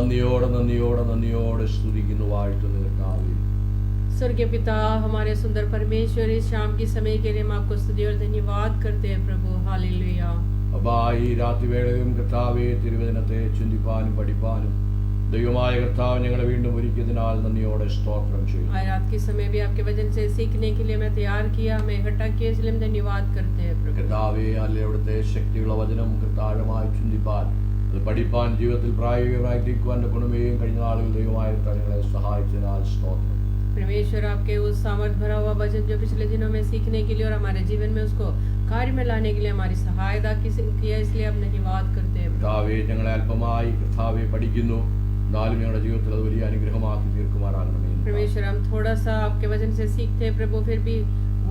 നന്ദിയോടെ സ്തുതിക്കുന്നു, വാഴ്ത്തുന്നു കർത്താവേ. स्वर्गीय पिता, हमारे सुंदर परमेश्वर, इस शाम की समय के लिए हम आपको स्तुति और धन्यवाद करते हैं प्रभु। हालेलुया। അപ്പാ, ഈ രാത്രിവേളയും കർത്താവേ തിരുവചനത്തെ ചിന്തിപ്പാനും പഠിപ്പാനും ദൈവമായ കർത്താവ് ഞങ്ങളെ വീണ്ടും ഒരുക്കിയതിനാൽ നന്ദിയോടെ സ്തോത്രം ചെയ്യുന്നു. आज रात के समय भी आपके वचन से सीखने के लिए हमें तैयार किया, हमें इकट्ठा किया, इसलिए हम धन्यवाद करते हैं प्रभु। കർത്താവേ, അല്ലേ അവിടുത്തെ ശക്തിയുള്ള വചനം കർത്താഴമായി ചിന്തിപ്പാൻ, അത് പഠിപ്പാൻ, ജീവിതത്തിൽ പ്രായോഗികമായി തീർക്കുവാൻ ഗുണമേയും കഴിഞ്ഞ നാളുകൾ ദൈവമായ ഞങ്ങളെ സഹായിച്ചതിനാൽ സ്തോത്രം. परमेश्वर, आपके उस सामर्थ भरा हुआ वचन जो पिछले दिनों में सीखने के लिए और हमारे जीवन में उसको कार्य में लाने के लिए हमारी सहायता किया, इसलिए हम धन्यवाद करते हैं। കർത്താവേ, ഞങ്ങളെ അല്പമായി കർത്താവേ പഠിക്കുന്നു, എന്നാലും ഞങ്ങളുടെ ജീവിതത്തിൽ അത് വലിയ അനുഗ്രഹമാക്കി തീർക്കുമാറാകണമേ. परमेश्वर, हम थोड़ा सा आपके वचन से सीखते हैं प्रभु, फिर भी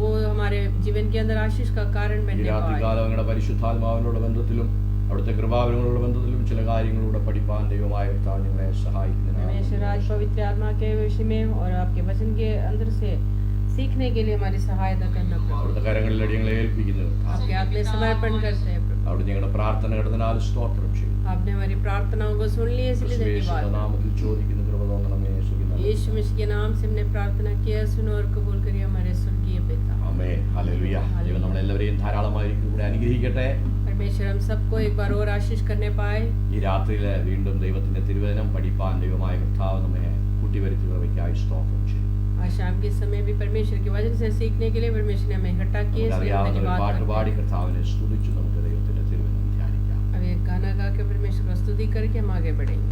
वो हमारे जीवन के अंदर आशीष का कारण बनने पाए। രാത്രികാലം ഞങ്ങളുടെ പരിശുദ്ധാത്മാവിനോട് ബന്ധത്തിലും അവിടുത്തെ കൃപാവരങ്ങളോട് ബന്ധത്തിലും ചില കാര്യങ്ങളിലൂടെ പഠിപ്പാൻ ദൈവമായ കർത്താവ് ഞങ്ങളെ സഹായിക്കുന്നു. परमेश्वर, आज पवित्र आत्मा के विषय में और आपके वचन के अंदर से सीखने के लिए हमारी सहायता करना प्रभु। അവിടുത്തെ കരങ്ങളിൽ ഞങ്ങളെ ഏൽപ്പിക്കുന്നു, आपके हाथ में समर्पण करते हैं प्रभु। അവിടെ ഞങ്ങളുടെ പ്രാർത്ഥന കേട്ടതിനാൽ സ്തോത്രം ചെയ്യും. आपने हमारी प्रार्थनाओं को सुन लिया, इसलिए धन्यवाद। നാമത്തിൽ ചോദിക്കുന്ന കൃപ തോന്നണമേ. यीशु मसीह के नाम से हमने प्रार्थना किया, सुनो और कबूल करिए हमारे स्वर्गीय पिता। ആമേൻ. ഹല്ലേലൂയ. ദൈവം നമ്മളെല്ലാവരെയും ധാരാളമായി കൂടെ അനുഗ്രഹിക്കട്ടെ. परमेश्वर, हम सबको एक बार और आशीष करने पाए। ഈ രാത്രിയിൽ വീണ്ടും ദൈവത്തിന്റെ തിരുവചനം പഠിപ്പാൻ ദൈവമായ കർത്താവ് നമ്മെ കൂട്ടിവരുത്തി കൃപയ്ക്കായി സ്തോത്രം ചെയ്യും. आज शाम के समय भी परमेश्वर के वचन से सीखने के लिए परमेश्वर ने हमें इकट्ठा किया, इसलिए धन्यवाद। പാട്ട് പാടി കർത്താവിനെ സ്തുതിച്ചു നമുക്ക് ദൈവത്തിന്റെ തിരുവചനം ധ്യാനിക്കാം. अब एक गाना गा के परमेश्वर को स्तुति करके हम आगे बढ़ेंगे।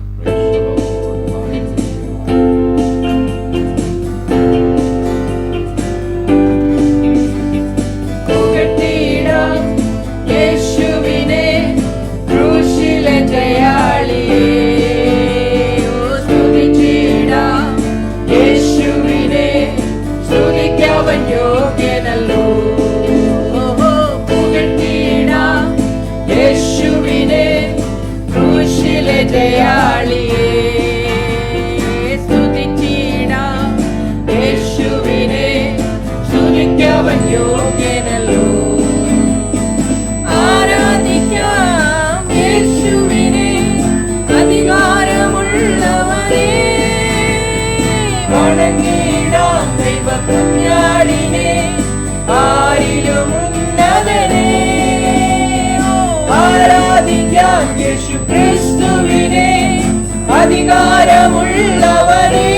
അധികാരമുള്ളവനെ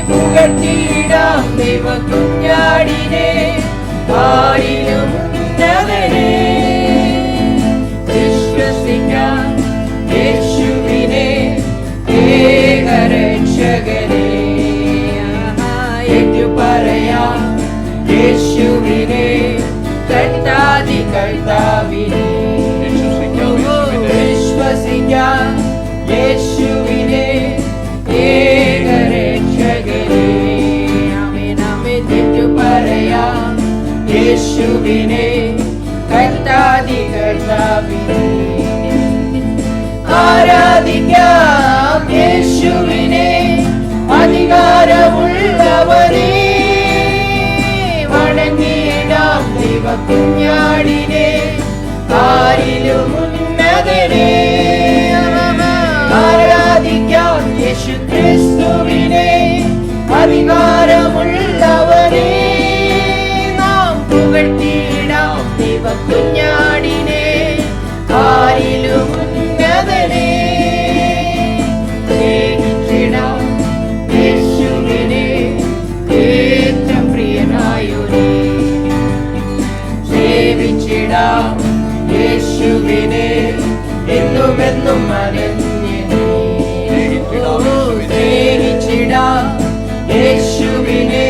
പുകഴ്ത്തിയിടാം ദൈവകുഞ്ഞാടിനെ, ആരിലും ഉന്നതനെ. വിശ്വസിക്കാം യേശുവിനെ ഏകരക്ഷകനെ, ഏറ്റുപറയാം യേശുവിനെ കർത്താതി കർത്താവിനെ. വിശ്വസിക്കാം യേശുവിനെ ഏകരക്ഷകനെ, ആമേൻ ആമേൻ. ഏറ്റുപറയാം യേശുവിനെ കർത്താതി കർത്താവിനെ. ആരാധിക്കാം യേശുവിനെ അധികാരമുള്ളവനെ, വണങ്ങിയിടാം ദൈവകുഞ്ഞാടിനെ, ആരിലും ഉന്നതനെ. ആരാധിക്കാം യേശു ക്രിസ്തുവിനെ അധികാരമുള്ളവനെ, നാം പുകഴ്ത്തിയിടാം ദൈവകുഞ്ഞാടിനെ, ആരിലും ഉന്നതനെ. സ്നേഹിച്ചിടാം യേശുവിനെ ഏറ്റവും പ്രിയനായൊരേ, സേവിച്ചിടാം യേശുവിനെ എന്നുമെന്നും അനന്യനേ. സ്നേഹിച്ചിടാം യേശുവിനെ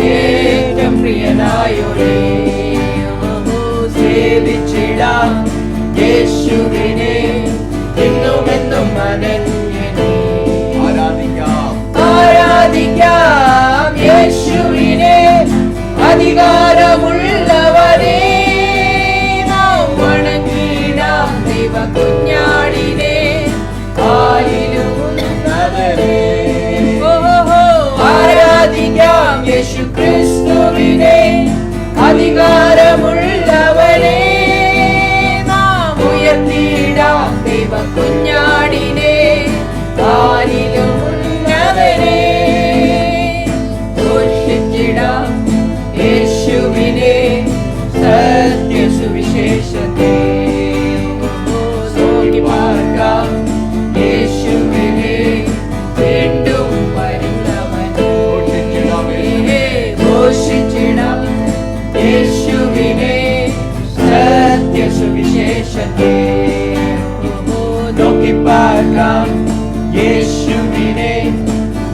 ഏറ്റവും പ്രിയനായൊരേ, സേവിച്ചിടാം യേശുവിനെ എന്നുമെന്നും അനന്യനേ. ആരാധിക്കാം യേശുവിനെ അധികാരമുള്ളവനെ, നാം വണങ്ങിടാം ദൈവകുഞ്ഞാടിനെ, ആരിലും ഉന്നതനെ. ആരാധിക്കാം യേശു ക്രിസ്തുവിനെ അധികാരമുള്ളവനെ, നാം ഉയർത്തിയിടാം ദൈവകുഞ്ഞാടിനെ, പാർക്കാം യേശുവിനെ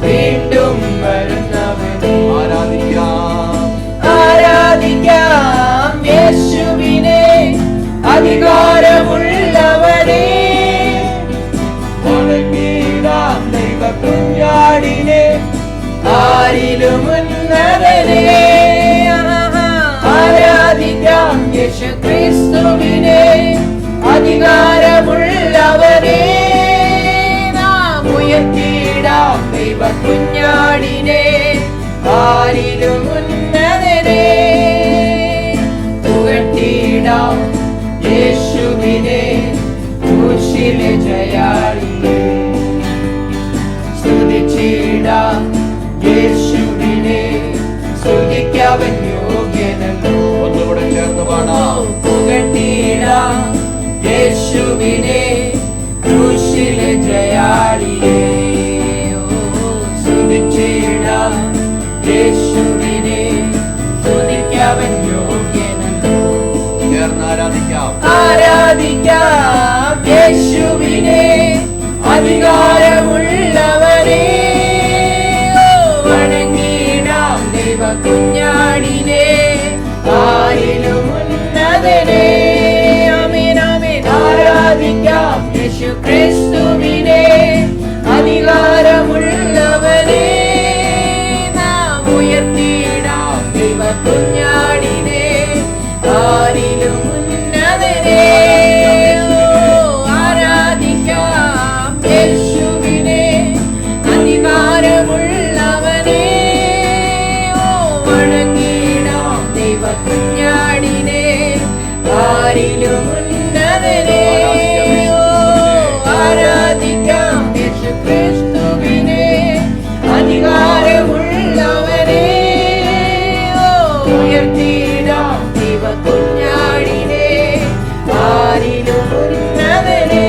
വീണ്ടും വരുന്നവനെ ആരാധിക്കാം യേശുവിനെ അധികാരമുള്ളവനെ വണങ്ങിടാം ദൈവ കുഞ്ഞാടിനെ ആരിലും ഉന്നതനെ ആരാധിക്കാം യേശു ക്രിസ്തുവിനെ അധികാരമുള്ളവനെ നാം ഉയർത്തിയിടാം ദൈവ കുഞ്ഞാടിനെ ആരിലും ഉന്നതനെ പുകഴ്ത്തിയിടാം യേശുവിനെ ക്രൂശിലെ ജയാളിയെ സ്തുതിച്ചിടാം യേശുവിനെ സ്തുതിക്കവൻ യോഗ്യനല്ലോ ഒന്നുകൂടെ ചേർന്ന് പാടാം പുകഴ്ത്തിയിടാം യേശുവിനെ ക്രൂശിലെ ജയാളിയെ സ്തുതിച്ചിടാം യേശുവിനെ സ്തുതിക്കവൻ യോഗ്യനല്ലോ ചേർന്ന് ആരാധിക്കാം ആരാധിക്കാം യേശുവിനെ അധികാരമുള്ളവനെ വണങ്ങിടാം ദൈവ കുഞ്ഞാടിനെ ആരിലും ഉന്നതനെ ആമേൻ ആമേൻ ആരാധിക്കാം യേശു ക്രിസ്തുവിനെ അധികാരമുള്ളവനെ നാം ഉയർത്തിയിടാം ദൈവ കുഞ്ഞാടിനെ ആരിലും ഉന്നതനെ ആരാധിക്കാം യേശുവിനെ അധികാരമുള്ളവനെ വണങ്ങിടാം ദൈവ കുഞ്ഞാടിനെ ആരിലും ഉന്നതനെ ആരാധിക്കാം യേശു ക്രിസ്തുവിനെ അധികാരമുള്ളവനെ ഉയർത്തിയിടാം ദൈവ കുഞ്ഞാടിനെ ആരിലും ഉന്നതനെ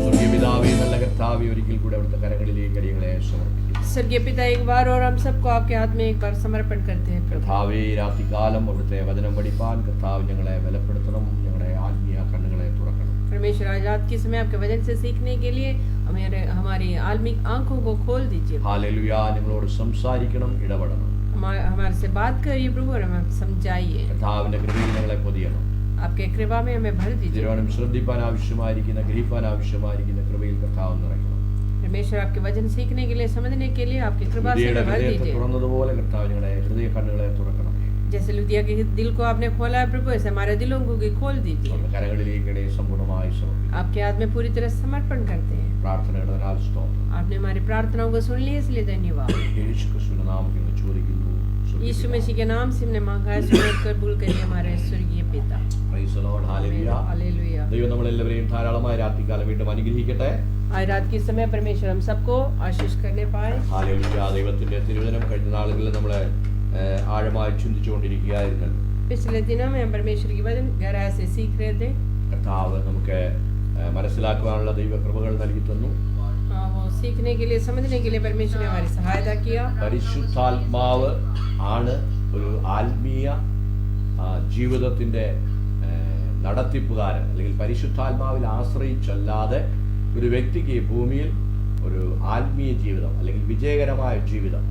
സ്വർഗീയപിതാവേ, നല്ല കർത്താവേ, ഒരിക്കൽ കൂടെ അവിടുത്തെ കരങ്ങളിലേക്ക് അടിയങ്ങളെ സമർപ്പിക്കുന്നു. स्वर्गीय पिता, एक बार और हम सबको आपके हाथ में एक बार समर्पण करते हैं प्रभु। കർത്താവേ, രാത്രികാലം അവിടുത്തെ വചനം പഠിപ്പാൻ കർത്താവ് ഞങ്ങളെ ബലപ്പെടുത്തണം, ഞങ്ങളുടെ ആത്മീയ കണ്ണുകളെ തുറക്കണം. परमेश्वर, आज रात के समय आपके वचन से सीखने के लिए हमारी आत्मिक आंखों को खोल दीजिए। ഹല്ലേലൂയ. ഞങ്ങളോട് സംസാരിക്കണം, ഇടപെടണം. हमारे से बात करिए प्रभु और हमें समझाइए। കർത്താവിന്റെ കൃപയിൽ ഞങ്ങളെ പൊതിയണം. आपके कृपा में हमें भर दीजिए। തിരുവചനം ശ്രദ്ധിപ്പാൻ ആവശ്യമായിരിക്കുന്ന, ഗ്രഹിപ്പാൻ ആവശ്യമായിരിക്കുന്ന കൃപയിൽ കർത്താവ് നിറയ്ക്കണം. परमेश्वर, आपके वचन सीखने के लिए, समझने के लिए आपकी कृपा से ഹൃദയത്തെ भर दीजिए। തുറന്നതുപോലെ കർത്താവ് ഞങ്ങളുടെ ഹൃദയ കണ്ണുകളെ തുറക്കണം. जैसे लुदिया के दिल को आपने खोला है प्रभु, ऐसे हमारे दिलों को भी खोल दीजिए। നമ്മുടെ കരങ്ങളിലേക്ക് സമ്പൂർണ്ണമായി സമർപ്പിക്കുന്നു. आपके हाथ में पूरी तरह समर्पण करते हैं। പ്രാർത്ഥനകളാൽ സ്തോത്രം. आपने हमारी प्रार्थनाओं को सुन लिया, इसलिए धन्यवाद। യേശു ക്രിസ്തുവിന്റെ നാമത്തിൽ ഞങ്ങൾ ചോദിക്കുന്നു. यीशु मसीह के नाम से हमने मांगा है, सुन कबूल करिए हमारे स्वर्गीय पिता। Praise the Lord. Hallelujah. Hallelujah. ദൈവം നമ്മളെല്ലാവരെയും ധാരാളമായ രാത്രികാലം വീണ്ടും അനുഗ്രഹിക്കട്ടെ. आज रात के समय परमेश्वर हम सबको आशीष करने पाए। ഹല്ലേലൂയ. ദൈവത്തിന്റെ തിരുവചനം കഴിഞ്ഞ നാളുകളിൽ നമ്മളെ ആഴമായി ചിന്തിച്ചുകൊണ്ടിരിക്കുകയായിരുന്നല്ലോ. पिछले दिनों में हम परमेश्वर की वचन गहराई से सीख रहे थे। കർത്താവ് നമുക്ക് മനസ്സിലാക്കുവാനുള്ള ദൈവകൃപകൾ നൽകി തന്നു. वो सीखने के लिए, समझने के लिए परमेश्वर ने हमारी सहायता किया। പരിശുദ്ധാത്മാവ് ആണ് ഒരു ആത്മീയ ജീവിതത്തിന്റെ നടത്തിപ്പുകാരൻ. അല്ലെങ്കിൽ പരിശുദ്ധാത്മാവിൽ ആശ്രയിച്ചല്ലാതെ ഒരു വ്യക്തിക്ക് ഈ ഭൂമിയിൽ ഒരു ആത്മീയ ജീവിതം അല്ലെങ്കിൽ വിജയകരമായ ജീവിതം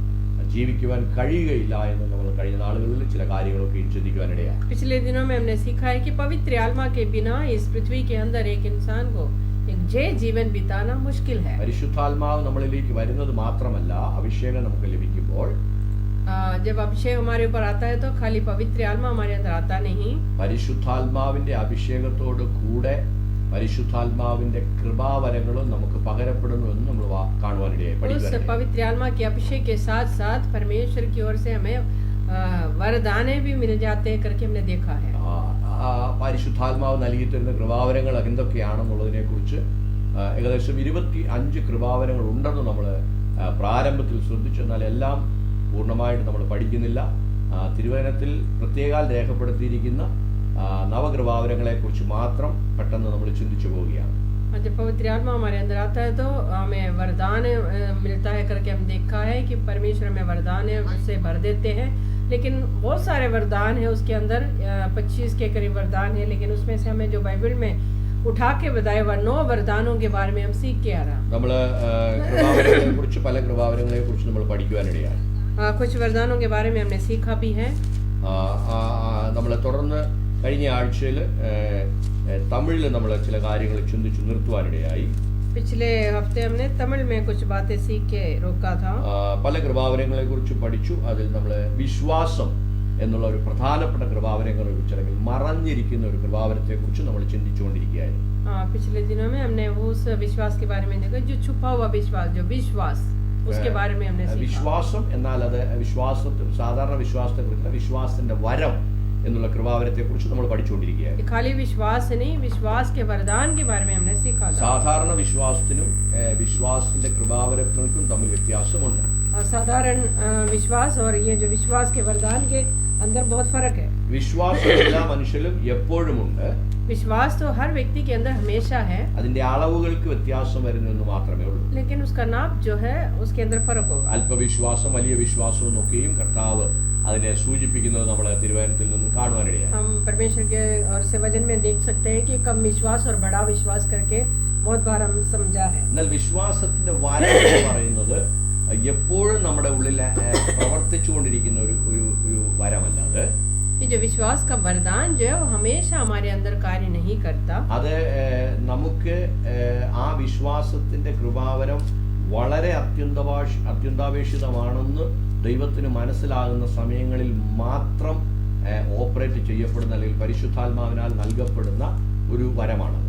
ജീവിക്കുവാൻ കഴിയുകയില്ല എന്ന് നമ്മൾ കഴിഞ്ഞ നാളുകളിൽ ചില കാര്യങ്ങളൊക്കെ ചിന്തിക്കുവാനിടയായി. पिछले दिनों में हमने सीखा है कि पवित्र आत्मा के बिना इस पृथ्वी के अंदर एक इंसान को एक जय जीवन बिताना मुश्किल है। പരിശുദ്ധാത്മാവ് നമ്മളിലേക്ക് വരുന്നത് മാത്രമല്ല, അഭിഷേകം നമുക്ക് ലഭിക്കുമ്പോൾ जब अभिषेक हमारे ऊपर आता है तो खाली पवित्र आत्मा हमारे अंदर आता नहीं, പരിശുദ്ധാത്മാവിന്റെ അഭിഷേകത്തോട് കൂടെ പരിശുദ്ധാത്മാവിന്റെ കൃപാവരങ്ങളും നമുക്ക് പകരപ്പെടുന്നു എന്ന് നമ്മൾ കാണുവാനിടയായി. उस पवित्र आत्मा के अभिषेक के साथ साथ परमेश्वर की ओर से हमें वरदाने भी मिल जाते हैं करके हमने देखा है। പരിശുദ്ധാത്മാവ് നൽകി തരുന്ന കൃപാവരങ്ങൾ എന്തൊക്കെയാണെന്നുള്ളതിനെ കുറിച്ച് ഏകദേശം 25 കൃപാവരങ്ങൾ ഉണ്ടെന്ന് നമ്മൾ പ്രാരംഭത്തിൽ ശ്രദ്ധിച്ചു. എന്നാൽ എല്ലാം പൂർണ്ണമായിട്ട് നമ്മൾ പഠിക്കുന്നില്ല. തിരുവചനത്തിൽ പ്രത്യേകാൽ രേഖപ്പെടുത്തിയിരിക്കുന്ന നവകൃപാവരങ്ങളെ കുറിച്ച് മാത്രം പെട്ടെന്ന് നമ്മൾ ചിന്തിച്ചു പോവുകയാണ്. जब पवित्र आत्मा हमारे अंदर आता है तो हमें वरदान मिलता है करके हम देखा है कि परमेश्वर हमें वरदान से भर देते हैं, लेकिन बहुत सारे वरदान है उसके अंदर, 25 के करीब वरदान है, लेकिन उसमें से हमें जो बाइबल में उठा के बताए हुआ 9 वरदानों के बारे में हम सीख के आ रहा। നമ്മൾ കൃപാവരങ്ങളെ കുറിച്ച് പല കൃപാവരങ്ങളെ കുറിച്ച് നമ്മൾ പഠിക്കുവാനിടയാണ്. कुछ वरदानों के बारे में हमने सीखा भी है. നമ്മൾ തുടർന്ന് കഴിഞ്ഞ ആഴ്ചയിൽ തമിഴിൽ നമ്മൾ ചില കാര്യങ്ങൾ ചിന്തിച്ചു നിർത്തുവാനിടയായി. पिछले हफ्ते हमने तमिल में कुछ बातें सीख के रोका था. പല കൃപാവരങ്ങളെ കുറിച്ച് പഠിച്ചു. അതിൽ നമ്മൾ വിശ്വാസം എന്നുള്ള ഒരു പ്രധാനപ്പെട്ട കൃപാവരങ്ങളെ കുറിച്ച് അല്ലെങ്കിൽ മറഞ്ഞിരിക്കുന്ന ഒരു കൃപാവരത്തെ കുറിച്ച് നമ്മൾ ചിന്തിച്ചുകൊണ്ടിരിക്കുകയായിരുന്നു. पिछले दिनों में हमने उस विश्वास के बारे में देखा जो छुपा हुआ विश्वास, जो विश्वास उसके बारे में हमने सीखा. വിശ്വാസം എന്നാൽ അത് വിശ്വാസത്തിൽ സാധാരണ വിശ്വാസത്തെ കുറിച്ച് വിശ്വാസത്തിന്റെ വരം എന്നുള്ള കൃപാവരത്തെ കുറിച്ച് നമ്മൾ പഠിച്ചുകൊണ്ടിരിക്കുകയാണ്. खाली विश्वास नहीं, विश्वास के वरदान के बारे में हमने सीखा. സാധാരണ വിശ്വാസത്തിനും വിശ്വാസത്തിന്റെ കൃപാവരങ്ങൾക്കും തമ്മിൽ വ്യത്യാസമുണ്ട്. साधारण विश्वास और ये जो विश्वास के वरदान के अंदर बहुत फर्क है. വിശ്വാസം എല്ലാ മനുഷ്യരിലും എപ്പോഴും ഉണ്ട്. विश्वास तो हर व्यक्ति के अंदर हमेशा है. അതിന്റെ അളവുകൾക്ക് വ്യത്യാസം വരുന്നെന്ന് മാത്രമേ ഉള്ളൂ. लेकिन उसका नाप जो है उसके अंदर फर्क होगा. അല്പവിശ്വാസം വലിയ വിശ്വാസം എന്നൊക്കെയും കർത്താവ് അതിനെ സൂചിപ്പിക്കുന്നത് നമ്മൾ തിരുവചനത്തിൽ നിന്നും കാണുവാനിടയാണ്. हम परमेश्वर के और से वचन में देख सकते हैं कि कम विश्वास और बड़ा विश्वास करके बहुत बार हम समझा है. എന്നാൽ വിശ്വാസത്തിന്റെ വരം എന്ന് പറയുന്നത് എപ്പോഴും നമ്മുടെ ഉള്ളിൽ പ്രവർത്തിച്ചുകൊണ്ടിരിക്കുന്ന ഒരു വരമല്ലാതെ ये जो विश्वास का वरदान जो है वो हमेशा हमारे अंदर कार्य नहीं करता. അത് നമുക്ക് ആ വിശ്വാസത്തിന്റെ കൃപാവരം വളരെ അത്യന്താപേക്ഷിതമാണെന്ന് ദൈവത്തിന് മനസ്സിലാകുന്ന സമയങ്ങളിൽ മാത്രം ഓപ്പറേറ്റ് ചെയ്യപ്പെടുന്ന അല്ലെങ്കിൽ പരിശുദ്ധാത്മാവിനാൽ നൽകപ്പെടുന്ന ഒരു വരമാണ്.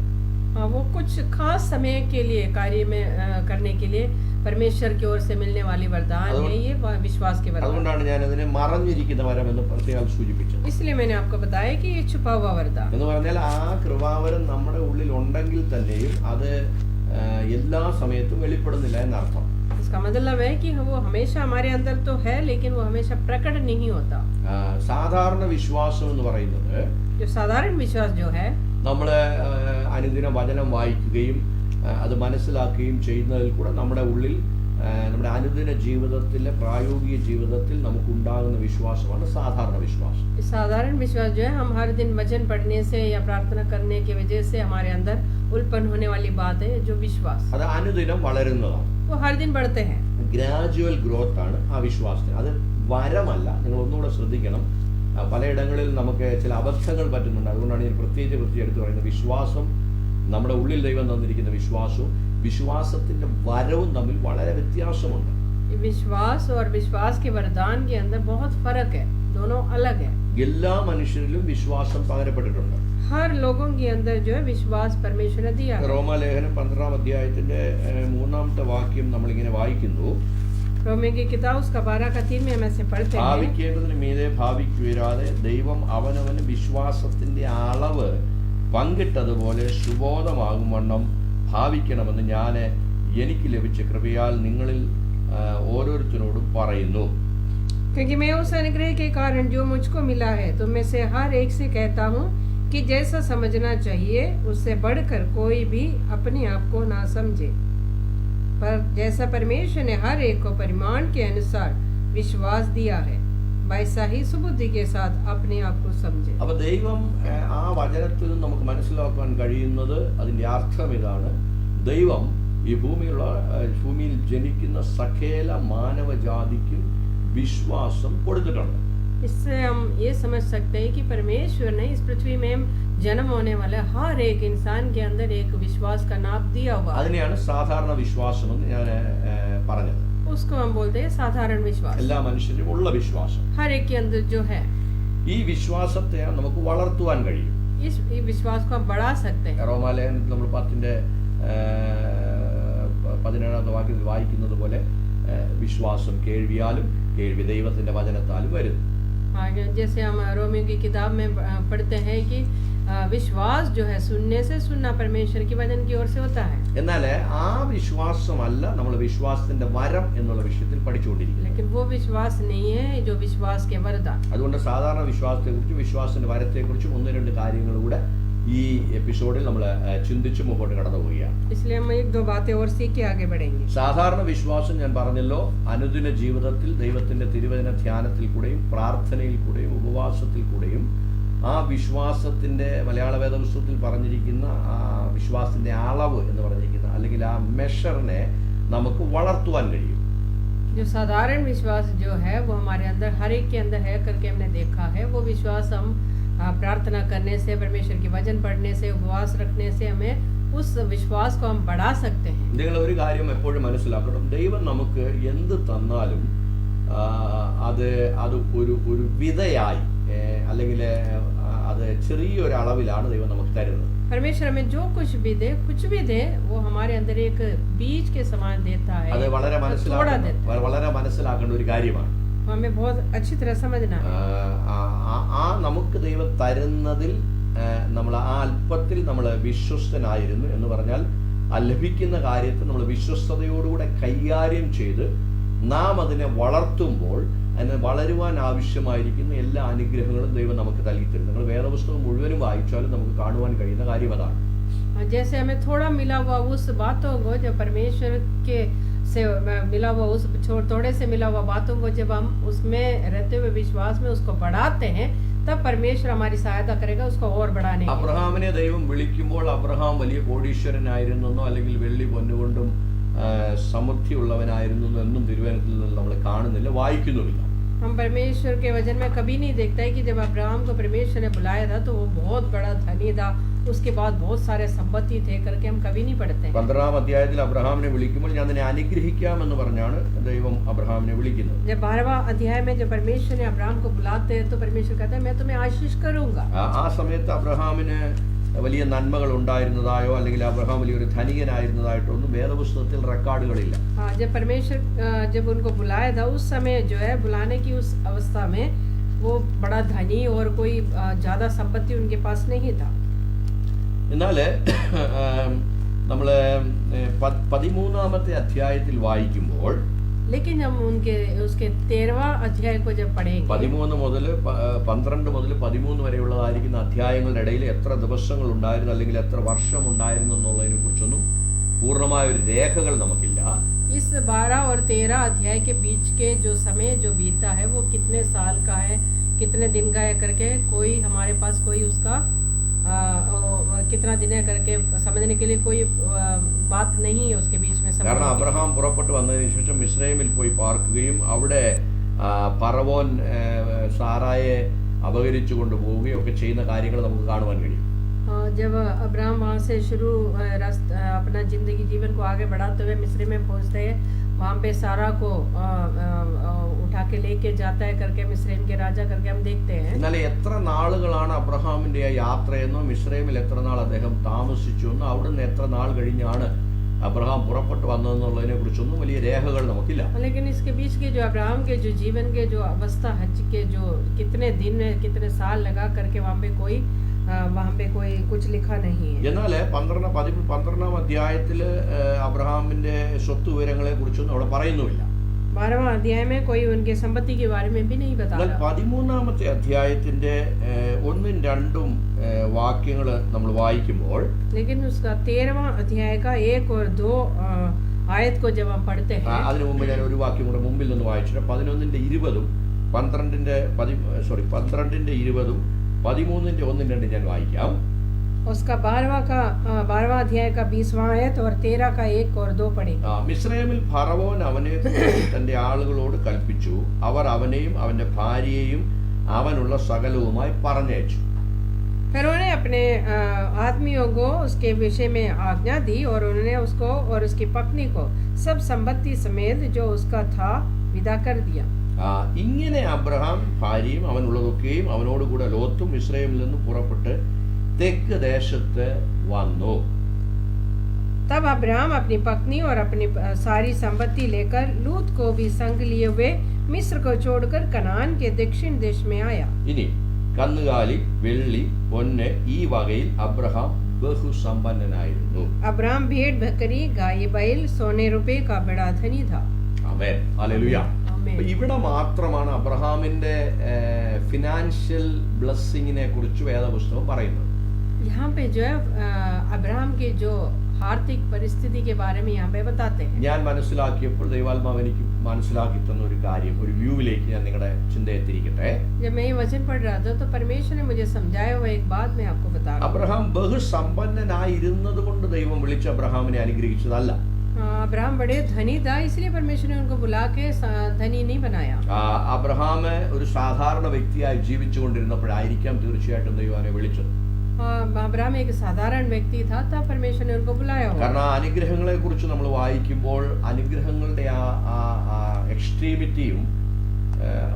वो कुछ खास समय के लिए कार्य में करने के लिए परमेश्वर की ओर से मिलने वाली वरदान है ये विश्वास के वरदान. അതുകൊണ്ടാണ് ഞാൻ അതിനെ മറഞ്ഞിരിക്കുന്ന വരം എന്ന് പ്രത്യേകം സൂചിപ്പിച്ചത്. इसलिए मैंने आपको बताया कि ये छुपा हुआ वरदान. എന്ന് പറഞ്ഞാൽ ആ കൃപാവരം നമ്മുടെ ഉള്ളിൽ ഉണ്ടെങ്കിൽ തന്നെയും അത് എല്ലാ സമയത്തും വെളിപ്പെടുന്നില്ല എന്നർത്ഥം. इसका मतलब है कि वो हमेशा हमारे अंदर तो है लेकिन वो हमेशा प्रकट नहीं होता. സാധാരണ വിശ്വാസം എന്ന് പറയുന്നത് जो साधारण विश्वास जो है നമ്മൾ അനുദിന വചനം വായിക്കുകയും അത് മനസ്സിലാക്കുകയും ചെയ്യുന്നതിൽ കൂടെ നമ്മുടെ ഉള്ളിൽ നമ്മുടെ അനുദിന ജീവിതത്തിലെ പ്രായോഗിക ജീവിതത്തിൽ നമുക്കുണ്ടാകുന്ന വിശ്വാസമാണ് സാധാരണ വിശ്വാസം. साधारण विश्वास जो है हम हर दिन वचन पढ़ने से या प्रार्थना करने की वजह से हमारे अंदर उल्पन्न होने वाली बात है जो विश्वास. അത് അനുദിനം വളരുന്നതാണ്. वो हर दिन बढ़ते हैं. ഗ്രാജുവൽ ഗ്രോത്ത് ആണ് ആ വിശ്വാസത്തിന്. അത് വരമല്ല. നിങ്ങൾ ഒന്നുകൂടെ ശ്രദ്ധിക്കണം. പലയിടങ്ങളിൽ നമുക്ക് ചില അബദ്ധങ്ങൾ പറ്റുന്നുണ്ട്. അതുകൊണ്ടാണ് ഞാൻ പ്രത്യേകിച്ച് എടുത്തു പറയുന്നത് വിശ്വാസം നമ്മുടെ ഉള്ളിൽ ദൈവം തന്നിരിക്കുന്ന വിശ്വാസവും വിശ്വാസത്തിന്റെ വരവും തമ്മിൽ വളരെ വ്യത്യാസമുണ്ട്. विश्वास और विश्वास के वरदान के अंदर बहुत फर्क है, दोनों अलग है. എല്ലാ മനുഷ്യരിലും വിശ്വാസം പകരപ്പെട്ടിട്ടുണ്ട്. हर लोगों के अंदर जो है विश्वास परमेश्वर ने दिया. റോമാലേഖനം 12-ാം അധ്യായത്തിന്റെ 3-ാമത്തെ വാക്യം നമ്മൾ ഇങ്ങനെ വായിക്കുന്നു. रोमियो की किताब उसका 12 का 3 में हम ऐसे पढ़ते हैं. ഭാവിക്കേണ്ടതിന് മീതെ ഭാവിക്കുവരാതെ ദൈവം അവനവന് വിശ്വാസത്തിന്റെ അളവ് പങ്കിട്ടതുപോലെ സുബോധമാകും വണ്ണം ഭാവിക്കണമെന്ന് ഞാൻ എനിക്ക് ലഭിച്ച കൃപയാൽ നിങ്ങളിൽ ഓരോരുത്തരോടും പറയുന്നു. क्योंकि मैं उस अनुग्रह के कारण जो मुझको मिला है तुम में से हर एक से कहता हूँ कि जैसा समझना चाहिए उससे बढ़कर कोई भी अपने आप को ना समझे, पर जैसा परमेश्वर ने हर एक को परिमाण के अनुसार विश्वास दिया है वैसा ही सुबुद्धि के साथ अपने आप को समझे. അപ്പോൾ ദൈവം ആ വചനത്തിൽ നമുക്ക് മനസ്സിലാക്കാൻ കഴിയുന്നത് അതിന്റെ അർത്ഥം ഇതാണ്. ദൈവം ഈ ഭൂമിയിൽ ജനിക്കുന്ന സകല മാനവജാതിക്കും വിശ്വാസം കൊടുത്തിട്ടുണ്ട്. इससे हम ये समझ सकते हैं कि परमेश्वर ने इस पृथ्वी में जन्म होने वाले हर एक इंसान के अंदर एक विश्वास का नाप दिया हुआ. അതിനെയാണ് സാധാരണ വിശ്വാസം എന്ന് ഞാൻ പറഞ്ഞത്. उसको हम बोलते हैं साधारण विश्वास. എല്ലാ മനുഷ്യരിലും ഉള്ള വിശ്വാസം. हर एक के अंदर जो है ഈ വിശ്വാസത്തെ നമുക്ക് വളർത്തുവാൻ കഴിയും. इस विश्वास को हम बढ़ा सकते हैं. റോമാലേഖനത്തിൽ നമ്മൾ 10-ന്റെ 17-ാമത്തെ വാക്യത്തിൽ വായിക്കുന്നത് പോലെ വിശ്വാസം കേൾവിയാലും കേൾവി ദൈവത്തിന്റെ വചനത്താലും വരുന്നു. जैसे हम रोमियो की किताब में पढ़ते हैं कि विश्वास जो है सुनने से, सुनना परमेश्वर की वचन की ओर से होता है. എന്നാൽ ആ വിശ്വാസമല്ല നമ്മൾ വിശ്വാസത്തിന്റെ വരം എന്നുള്ള വിഷയത്തിൽ പഠിച്ചുകൊണ്ടിരിക്കുന്നത്. लेकिन वो विश्वास नहीं है जो विश्वास के वरदान. അതുകൊണ്ട് സാധാരണ വിശ്വാസത്തെക്കുറിച്ചും വിശ്വാസത്തിന്റെ വരത്തെക്കുറിച്ചും 1-2 കാര്യങ്ങൾ കൂടെ ഈ എപ്പിസോഡിൽ നമ്മൾ ചിന്തിച്ച് മുമ്പോട്ട് കടന്നു പോവുകയാണ്. इसलिए हम एक दो बातें और सीख के आगे बढ़ेंगे. സാധാരണ വിശ്വാസം ഞാൻ പറഞ്ഞല്ലോ, അനുദിന ജീവിതത്തിൽ ദൈവത്തിന്റെ തിരുവചന ധ്യാനത്തിൽ കൂടെയും പ്രാർത്ഥനയിൽ കൂടെയും ഉപവാസത്തിൽ കൂടെയും ആ വിശ്വാസത്തിന്റെ മലയാള വേദപുസ്തകത്തിൽ പറഞ്ഞിരിക്കുന്ന ആ വിശ്വാസത്തിന്റെ അളവ് എന്ന് പറഞ്ഞിരിക്കുന്ന അല്ലെങ്കിൽ ആ മെഷറിനെ നമുക്ക് വളർത്തുവാൻ കഴിയും. जो साधारण विश्वास जो है वो हमारे अंदर हर एक के अंदर है करके हमने देखा है. वो विश्वास हम प्रार्थना करने से, परमेश्वर की वचन पढ़ने से, उपवास रखने से हमें उस विश्वास को हम बढ़ा सकते हैं. നിങ്ങൾ ഒരു കാര്യം എപ്പോഴും മനസ്സിലാക്കണം, ദൈവം നമുക്ക് എന്ത് തന്നാലും അത് ഒരു വിതയായി അല്ലെങ്കിൽ അത് ചെറിയൊരു അളവിലാണ് ദൈവം നമുക്ക് തരുന്നത്. परमेश्वर हमें जो कुछ भी दे वो हमारे अंदर एक बीज के समान देता है. അത് വളരെ മനസ്സിലാക്കേണ്ട ഒരു കാര്യമാണ്. हमें बहुत अच्छी तरह समझना है. ആ നമുക്ക് ദൈവം തരുന്നതിൽ നമ്മൾ ആ അല്പത്തിൽ നമ്മൾ വിശ്വസ്തനായിരുന്നു എന്ന് പറഞ്ഞാൽ ആ ലഭിക്കുന്ന കാര്യത്തിൽ നമ്മൾ വിശ്വസ്തയോടുകൂടെ കൈകാര്യം ചെയ്ത് നാം അതിനെ വളർത്തുമ്പോൾ അതിനെ വളരുവാൻ ആവശ്യമായിരിക്കുന്ന എല്ലാ അനുഗ്രഹങ്ങളും ദൈവം നമുക്ക് നൽകിത്തരും. നിങ്ങൾ വേദപുസ്തകം മുഴുവനും വായിച്ചാലും നമുക്ക് കാണുവാൻ കഴിയുന്ന കാര്യം അതാണ്. जैसे हमें थोड़ा मिला हुआ उस बातों को, जब परमेश्वर के से मिला हुआ उस थोड़े से मिला हुआ बातों को जब हम उसमें रहते हुए विश्वास में उसको बढ़ाते हैं, तब परमेश्वर हमारी सहायता करेगा उसको और बढ़ाने. അബ്രഹാമിനെ ദൈവം വിളിക്കുമ്പോൾ അബ്രഹാം വലിയ കോടീശ്വരനായിരുന്നെന്നോ അല്ലെങ്കിൽ വെള്ളി പൊന്നുകൊണ്ടും സമൃദ്ധിയുള്ളവനായിരുന്നു എന്നും തിരുവചനത്തിൽ നിന്ന് നമ്മൾ കാണുന്നില്ല, വായിക്കുന്നുമില്ല. हम परमेश्वर के वचन में कभी नहीं देखता है कि जब अब्राहम को परमेश्वर ने बुलाया था तो वो बहुत बड़ा धनी था, उसके बाद बहुत सारे संपत्ति थे करके हम कभी नहीं पढ़ते. 12-ാം അധ്യായത്തിൽ അബ്രഹാമിനെ വിളിക്കുമ്പോൾ ഞാൻ നിന്നെ അനുഗ്രഹിക്കാമെന്ന് പറഞ്ഞാണ് ദൈവം അബ്രഹാമിനെ വിളിക്കുന്നത്. जब 12वां अध्याय में जब परमेश्वर ने अब्राहम को बुलाते हैं तो परमेश्वर कहता है मैं तुम्हें आशीष करूंगा. ആ സമയത്ത് അബ്രഹാമിന് വലിയ നന്മകൾ ഉണ്ടായിരുന്നതായോ അല്ലെങ്കിൽ അബ്രഹാം വലിയൊരു ധനികനായിരുന്നതായിട്ടോ ഒന്നും വേദപുസ്തകത്തിൽ റെക്കോർഡുകളില്ല. जब परमेश्वर जब उनको बुलाया था उस समय जो है बुलाने की उस अवस्था में वो बड़ा धनी और कोई ज्यादा संपत्ति उनके पास नहीं था. എന്നാൽ നമ്മൾ 13-ാമത്തെ അധ്യായത്തിൽ വായിക്കുമ്പോൾ लेकिन हम उनके उसके 13वां अध्याय को जब पढ़ेंगे 13 മുതൽ 12 മുതൽ 13 വരെയുള്ളതായിരിക്കുന്ന അധ്യായങ്ങളുടെ ഇടയിൽ എത്ര ദിവസങ്ങൾ ഉണ്ടായിരുന്നു അല്ലെങ്കിൽ എത്ര വർഷം ഉണ്ടായിരുന്നു എന്നുള്ളതിനെ കുറിച്ചൊന്നും പൂർണ്ണമായ ഒരു രേഖകൾ നമുക്കില്ല. इस 12 और 13 अध्याय के बीच के जो समय जो बीता है वो कितने साल का है, कितने दिन का है करके कोई हमारे पास कोई उसका कितना दिन है करके समझने के लिए कोई बात नहीं है उसके बीच में. കാരണം അബ്രഹാം പുറപ്പെട്ടു വന്നതിന് ശേഷം മിസ്രൈമിൽ പോയി പാർക്കുകയും അവിടെ ഫറവോൻ സാറായെ അപഹരിച്ചു കൊണ്ടുപോവുകയും ഒക്കെ ചെയ്യുന്ന കാര്യങ്ങൾ നമുക്ക് കാണുവാൻ കഴിയും. जब अब्राहम वहाँ से शुरू अपना जिंदगी जीवन को आगे बढ़ाते हुए मिस्र में पहुँचते हैं, वहाँ पे सारा को उठा के लेके जाता है करके मिस्रैम के राजा करके हम देखते हैं. എന്നാൽ എത്ര നാളുകളാണ് അബ്രഹാമിന്റെ യാത്രയെന്നോ മിസ്രൈമിൽ എത്ര നാൾ അദ്ദേഹം താമസിച്ചു എന്നോ അവിടുന്ന് എത്ര നാൾ കഴിഞ്ഞാണ് അബ്രഹാം പുറപ്പെട്ടു വന്നതെന്നുള്ളതിനെ കുറിച്ചൊന്നും വലിയ രേഖകൾ നമുക്കില്ല. लेकिन इसके बीच के जो अब्राहम के जो जीवन के जो अवस्था हज के जो कितने दिन कितने साल लगा करके वहाँ पे कोई कुछ लिखा नहीं है. എന്നാൽ 12-ാം അധ്യായത്തിൽ അബ്രഹാമിന്റെ സ്വത്ത് വിവരങ്ങളെ കുറിച്ചൊന്നും അവിടെ പറയുന്നുമില്ല. 12वां अध्याय में कोई उनके संपत्ति के बारे में भी नहीं बता रहा. 13-ാമത്തെ അധ്യായത്തിന്റെ 1-2 വാക്യങ്ങൾ നമ്മൾ വായിക്കുമ്പോൾ लेकिन उसका 13वां अध्याय का 1 और 2 आयत को जब हम पढ़ते हैं, അതിനു मुंबे ഞാൻ ഒരു വാക്യം കൂടെ മുമ്പിൽ നിന്ന് വായിച്ചിട്ട് 11-20 12-ന്റെ 20 13-1 ഞാൻ വായിക്കാം. उसका 12वां अध्याय का 20वां आयत और 13 का 1 और 2 पढ़ेंगे. മിസ്രൈമിൽ ഫറവോൻ അവനെ തന്റെ ആളുകളോട് കൽപ്പിച്ചു, അവർ അവനെയും അവന്റെ ഭാര്യയെയും അവനുള്ള സകലവുമായി പറഞ്ഞയച്ചു. फिर उन्होंने अपने आदमियों को उसके विषय में आज्ञा दी और उन्होंने उसको और उसकी पत्नी को सब संपत्ति समेत जो उसका था विदा कर दिया. ഇങ്ങനെ അബ്രഹാം ഭാര്യയും അവനുള്ളതൊക്കെയും അവനോടുകൂടെ ലോത്തും മിസ്രൈമിൽ നിന്ന് പുറപ്പെട്ട് തെക്ക് ദേശത്ത് വന്നു. तब अब्राहम अपनी पत्नी और अपनी सारी संपत्ति लेकर लूत को भी संग लिए हुए मिस्र को छोड़कर कनान के दक्षिण देश में आया. ഇനി കന്നുകാലി വെള്ളി പൊന്ന് ഈ വകയിൽ അബ്രഹാം ബഹുസമ്പന്നനായിരുന്നു. अब्राहम भेड़ बकरी गाय बैल सोने रुपए का बड़ा धनी था. ആമേൻ, ഹല്ലേലൂയ. ഇവിടെ മാത്രമാണ് അബ്രഹാമിന്റെ ഫിനാൻഷ്യൽ ബ്ലെസ്സിങ്ങിനെ കുറിച്ച് വേദപുസ്തകം പറയുന്നത്. यहाँ पे जो है अब्राहम के जो आर्थिक परिस्थिति के बारे में यहाँ पे बताते हैं। ഞാൻ മനസ്സിലാക്കിയപ്പോൾ ദൈവാത്മാവ് എനിക്ക് മനസ്സിലാക്കി തന്ന ഒരു കാര്യം, ഒരു വ്യൂവിലേക്ക് ഞാൻ നിങ്ങളുടെ ചിന്ത എത്തിയിരിക്കട്ടെ. जब मैं ये वचन पढ़ रहा था तो परमेश्वर ने मुझे समझाया हुआ एक बात मैं आपको बता रहा हूँ। അബ്രഹാം ബഹുസമ്പന്നനായിരുന്നത് കൊണ്ട് ദൈവം വിളിച്ച അബ്രഹാമിനെ അനുഗ്രഹിച്ചതല്ല. अब्राहम बड़े धनी था इसलिए परमेश्वर ने उनको बुला के धनी नहीं बनाया। അബ്രഹാം ഒരു സാധാരണ വ്യക്തിയായി ജീവിച്ചുകൊണ്ടിരുന്നപ്പോഴായിരിക്കാം തീർച്ചയായിട്ടും ദൈവം അവനെ വിളിച്ചത്. अब्राहम एक साधारण व्यक्ति था तब परमेश्वर ने उनको बुलाया होगा। കാരണം ആ അനുഗ്രഹങ്ങളെ കുറിച്ച് നമ്മൾ വായിക്കുമ്പോൾ അനുഗ്രഹങ്ങളുടെ ആ എക്സ്ട്രീമിറ്റിയും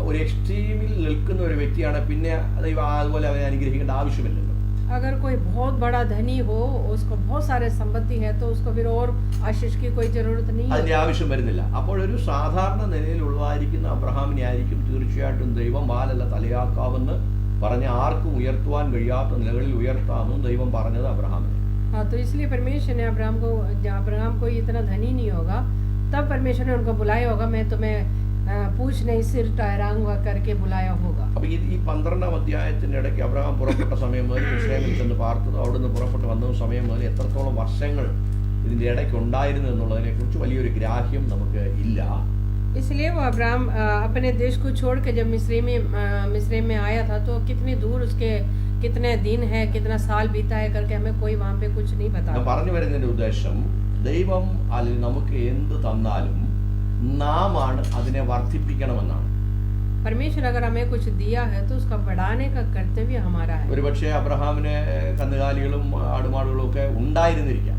ഒരു എക്സ്ട്രീമിൽ നിൽക്കുന്ന ഒരു വ്യക്തിയാണ്, പിന്നെ ദൈവം അതുപോലെ അവനെ അനുഗ്രഹിക്കേണ്ട ആവശ്യമില്ലല്ലോ. अगर कोई बहुत बड़ा धनी हो, उसको बहुत सारे संपत्ति है, तो उसको फिर और आशीष की कोई जरूरत नहीं है, അതിന്റെ ആവശ്യം വരുന്നില്ല. അപ്പോൾ ഒരു സാധാരണ നിലയിലുള്ളതായിരിക്കുന്ന അബ്രഹാമിനെ ആയിരിക്കും തീർച്ചയായിട്ടും ദൈവം വാലല്ല തലയാക്കാവെന്ന് പറഞ്ഞ ആർക്കും ഉയർത്തുവാൻ കഴിയാത്ത നിലകളിൽ ഉയർത്താമെന്നും ദൈവം പറഞ്ഞത് അബ്രഹാമിനെ. हाँ, तो इसलिए परमेश्वर ने अब्राहम को इतना धनी नहीं होगा, तब परमेश्वर ने उनको बुलाया होगा, मैं तुम्हें पूछ नहीं सिर ठहराऊंगा करके बुलाया होगा। അപ്പൊ ഈ 12-ാം അധ്യായത്തിന്റെ ഇടയ്ക്ക് അബ്രഹാം പുറപ്പെട്ട സമയം മുതൽ മിസ്രൈമിൽ ചെന്ന് പാർത്തത്, അവിടുന്ന് പുറപ്പെട്ട് വന്ന സമയം മുതൽ എത്രത്തോളം വർഷങ്ങൾ ഇതിന്റെ ഇടയ്ക്ക് ഉണ്ടായിരുന്നു എന്നുള്ളതിനെ കുറിച്ച് വലിയൊരു ഗ്രാഹ്യം നമുക്ക് ഇല്ല. इसलिए वो अब्राहम अपने देश को छोड़ के जब मिस्र में आया था तो कितनी दूर उसके कितने दिन है, कितना साल बीता है करके हमें कोई वहाँ पे कुछ नहीं बता। ഞാൻ പറഞ്ഞു വരുന്നതിന്റെ ഉദ്ദേശം, ദൈവം അല്ലെങ്കിൽ നമുക്ക് എന്ത് തന്നാലും നാം ആണ് അതിനെ വർദ്ധിപ്പിക്കണമെന്നാണ്. परमेश्वर अगर हमें कुछ दिया है तो उसका बढ़ाने का कर्तव्य हमारा है। ഒരുപക്ഷെ അബ്രഹാമിന് കന്നുകാലികളും ആടുമാടുകളും ഒക്കെ ഉണ്ടായിരുന്നിരിക്കാം.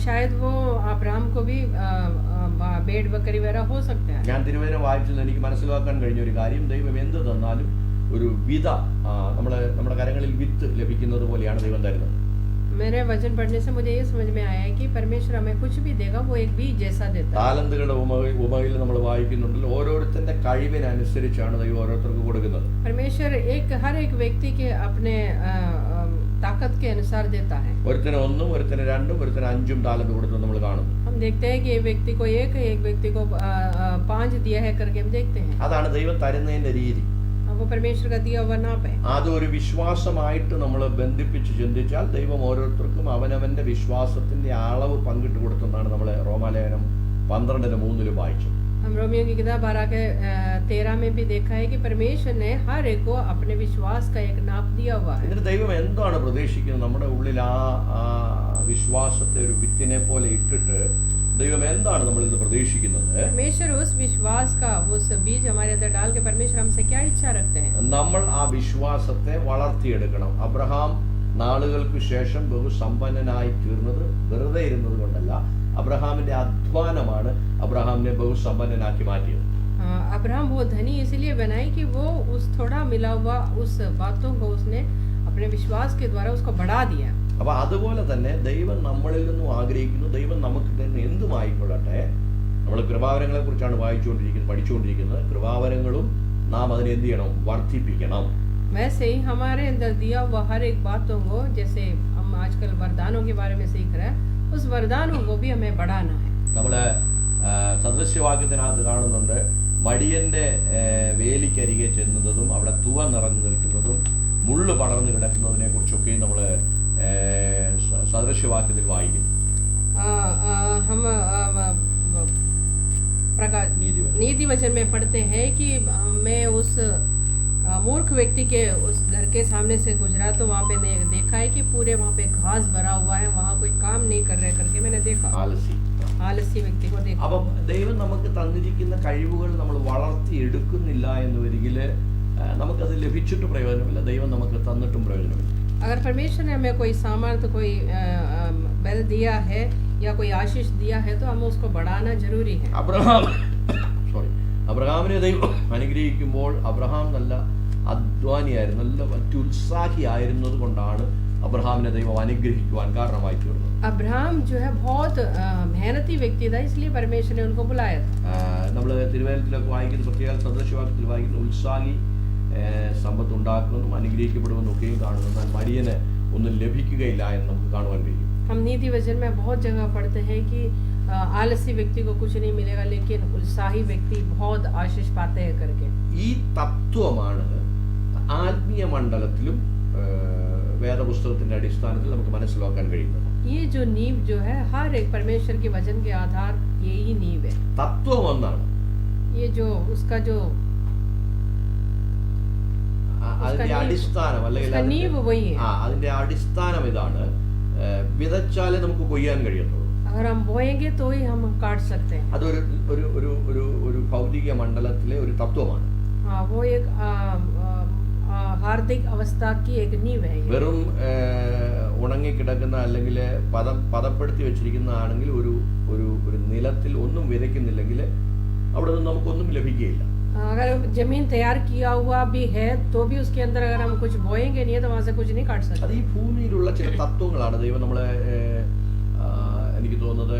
शायद वो अब्राहम को भी भेड़ बकरी वगैरह हो सकते हैं। ഞാൻ തിരുവചനം വായിച്ചത് എനിക്ക് മനസ്സിലാക്കാൻ കഴിഞ്ഞ ഒരു കാര്യം, ദൈവം എന്ത് തന്നാലും ഒരു വിത നമ്മുടെ കരങ്ങളിൽ വിത്ത് ലഭിക്കുന്നത് പോലെയാണ് ദൈവം തരുന്നത്. मेरे वचन पढ़ने से मुझे ये समझ में आया कि परमेश्वर हमें कुछ भी देगा वो एक बीज जैसा देता है। താലന്തുകളുടെ ഉപമയിൽ നമ്മൾ വായിക്കുന്നുണ്ടല്ലോ, ഓരോരുത്തരുടെ കഴിവിനനുസരിച്ചാണ് ദൈവം ഓരോരുത്തർക്ക് കൊടുക്കുന്നത്. परमेश्वर हर एक व्यक्ति के अपने ताकत के अनुसार देता है। ഒരുത്തന് 1, ഒരുത്തന് 2, ഒരുത്തന് 5 താലന്ത് കൊടുത്തു നമ്മൾ കാണുന്നു. हम देखते हैं कि एक व्यक्ति को 1 है, एक व्यक्ति को 5 दिया है करके हम देखते हैं। അതാണ് ദൈവം തരുന്നതിന്റെ രീതി. वो परमेश्वर का दिया हुआ नाप है। അതൊരു വിശ്വാസമായിട്ട് നമ്മൾ ബന്ധിപ്പിച്ച് ചിന്തിച്ചാൽ ദൈവം ഓരോരുത്തർക്കും അവനവന്റെ വിശ്വാസത്തിന്റെ അളവ് പങ്കിട്ട് കൊടുത്തെന്നാണ് നമ്മൾ റോമാലേഖനം 12:3 വായിച്ചത്. हम रोमियो की किताब 12:13 में भी देखा है कि परमेश्वर ने हर एक को अपने विश्वास का एक नाप दिया हुआ है। എന്നിട്ട് ദൈവം എന്താണ് പ്രതീക്ഷിക്കുന്നത്? നമ്മുടെ ഉള്ളിൽ ആ വിശ്വാസത്തെ ഒരു വിത്തിനെ പോലെ ഇട്ടിട്ട് ദൈവം എന്താണ് നമ്മൾ ഇന്ന് പ്രതീക്ഷിക്കുന്നത്? परमेश्वर उस विश्वास का उस बीज हमारे अंदर डाल के परमेश्वर हमसे क्या इच्छा रखते हैं? നമ്മൾ ആ വിശ്വാസത്തെ വളർത്തിയെടുക്കണം. അബ്രഹാം നാളുകൾക്ക് ശേഷം ബഹുസമ്പന്നനായി തീർന്നത് വെറുതെ ഇരുന്നത് കൊണ്ടല്ല, അബ്രഹാമിന്റെ അധ്വാനമാണ് അബ്രഹാമിനെ ബഹുസമ്പന്നനാക്കി മാറ്റിയത്. अब्राहम वो धनी इसलिए बनाई कि वो उस थोड़ा मिला हुआ उस बातों को उसने अपने विश्वास के द्वारा उसको बढ़ा दिया। അപ്പൊ അതുപോലെ തന്നെ ദൈവം നമ്മളിൽ നിന്നും ആഗ്രഹിക്കുന്നു, ദൈവം നമുക്ക് തന്നെ എന്തുമായിക്കൊള്ളട്ടെ. നമ്മൾ കൃപാവരങ്ങളെ കുറിച്ചാണ് പഠിച്ചുകൊണ്ടിരിക്കുന്നത്. കൃപാവരങ്ങളും നാം അതിനെ എന്ത് ചെയ്യണം? വർദ്ധിപ്പിക്കണം. वैसे ही हमारे अंदर दिया हुआ हर एक बातों को, जैसे हम आजकल वरदानों के बारे में सीख रहे हैं, उस वरदानों को भी हमें बढ़ाना है। നമ്മള് സദൃശ്യവാക്യത്തിനകത്ത് കാണുന്നുണ്ട്, മടിയന്റെ വേലിക്കരികെ ചെന്നതും അവിടെ തുവ നിറഞ്ഞു നിൽക്കുന്നതും മുള്ളു പടർന്നു കിടക്കുന്നതിനെ കുറിച്ചൊക്കെ നമ്മൾ സദൃശ്യവാക്യത്തിൽ വായിക്കും. हम नीति वचन में पढ़ते हैं कि मैं उस मूर्ख व्यक्ति के उस घर के सामने से गुजरा तो वहाँ पे देखा है कि पूरे वहाँ पे घास भरा हुआ है, वहाँ कोई काम नहीं कर रहे करके मैंने देखा। ആലസ്യ വ്യക്തി को देखा। അപ്പം ദൈവം നമുക്ക് തന്നിരിക്കുന്ന കഴിവുകൾ നമ്മൾ വളർത്തി എടുക്കുന്നില്ല എന്ന് വരികിൽ നമുക്കത് ലഭിച്ചിട്ട് പ്രയോജനമില്ല, ദൈവം നമുക്ക് തന്നിട്ടും പ്രയോജനമില്ല. अगर परमेश्वर ने हमें कोई सामर्थ्य, कोई बल दिया है या कोई आशीष दिया है तो हमें उसको बढ़ाना जरूरी है। അബ്രഹാമിനെ ദൈവം അനുഗ്രഹിക്കുമ്പോൾ അബ്രഹാം നല്ല അധ്വാനിയായിരുന്നു, നല്ല അത്യുത്സാഹിയായിരുന്നത് കൊണ്ടാണ് അബ്രഹാമിനെ ദൈവം അനുഗ്രഹിക്കുവാൻ കാരണമായി തീർന്നത്. अब्राहम जो है बहुत मेहनती व्यक्ति था, इसलिए परमेश्वर ने उनको बुलाया था। നമ്മൾ തിരുവചനത്തിലൊക്കെ വായിക്കുന്ന, പ്രത്യേക സദൃശ്യവാക്യത്തിൽ വായിക്കുന്ന, ഉത്സാഹി സമ്പത്ത് ഉണ്ടാക്കുന്നതും അനുഗ്രഹിക്കപ്പെടുമെന്നും ഒക്കെയും കാണുന്നു. എന്നാൽ മടിയന് ഒന്നും ലഭിക്കുകയില്ല എന്ന് നമുക്ക് കാണുവാൻ കഴിയും. हम नीति वचन में बहुत जगह पढ़ते हैं कि आलसी व्यक्ति को कुछ नहीं मिलेगा, लेकिन उत्साही व्यक्ति बहुत आशीष पाते हैं करके। ഈ തത്വമാണ് ആത്മീയ മണ്ഡലത്തിലും വേദപുസ്തകത്തിന്റെ അടിസ്ഥാനത്തിൽ നമുക്ക് മനസ്സിലാക്കാൻ കഴിയുന്നത്. ये जो नींव जो है, हर एक परमेश्वर के वचन के आधार यही नींव है. തത്വം ഒന്നാണ്. ये जो उसका जो അതിന്റെ അടിസ്ഥാനം അല്ലെങ്കിൽ नींव वही है. അതിന്റെ അടിസ്ഥാനം ഇതാണ്, വിതച്ചാലേ നമുക്ക് കൊയ്യാൻ കഴിയത്തുള്ളൂ. अगर हम बोएंगे तो ही हम काट सकते हैं. അതൊരു ഒരു ഒരു ഒരു ഒരു ഭൗതിക മണ്ഡലത്തിലെ ഒരു തത്വമാണ്. हाँ, वो एक हार्दिक अवस्था की एक नींव है. വെറും ഉണങ്ങിക്കിടക്കുന്ന അല്ലെങ്കിൽ പദപ്പെടുത്തി വെച്ചിരിക്കുന്നതാണെങ്കിൽ ഒരു ഒരു ഒരു നിലത്തിൽ ഒന്നും വിതയ്ക്കുന്നില്ലെങ്കിൽ അവിടെ നിന്ന് നമുക്കൊന്നും ലഭിക്കുകയില്ല. अगर जमीन तैयार किया हुआ भी है तो भी उसके अंदर अगर हम कुछ बोएंगे नहीं है तो वहां से कुछ नहीं काट सकते. അത് ഈ ഭൂമിയിലുള്ള ചില തത്വങ്ങളാണ് ദൈവം നമ്മളെ, എനിക്ക് തോന്നുന്നത്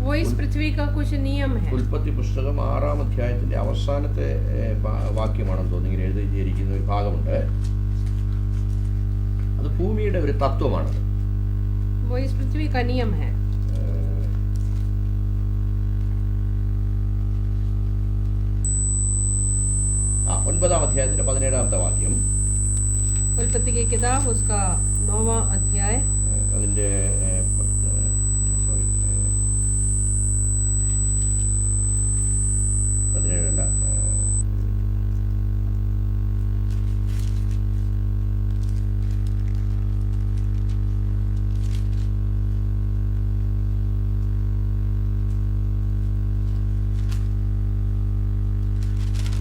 वो इस पृथ्वी का कुछ नियम है. ഉൽപ്പത്തി പുസ്തകം 6-ാം അധ്യായത്തിന്റെ അവസാനത്തെ വാക്യമാണെന്ന് തോന്നുന്നു, ഇങ്ങനെ എഴുതിയിരിക്കുന്ന ഒരു ഭാഗമുണ്ട്. അത് ഭൂമിയുടെ ഒരു തത്വമാണ്. वो इस पृथ्वी का नियम है. 9-ാം അധ്യായത്തിന്റെ 17-ാമത്തെ വാക്യം. उत्पत्ति की किताब उसका 9वां अध्याय അതിന്റെ 17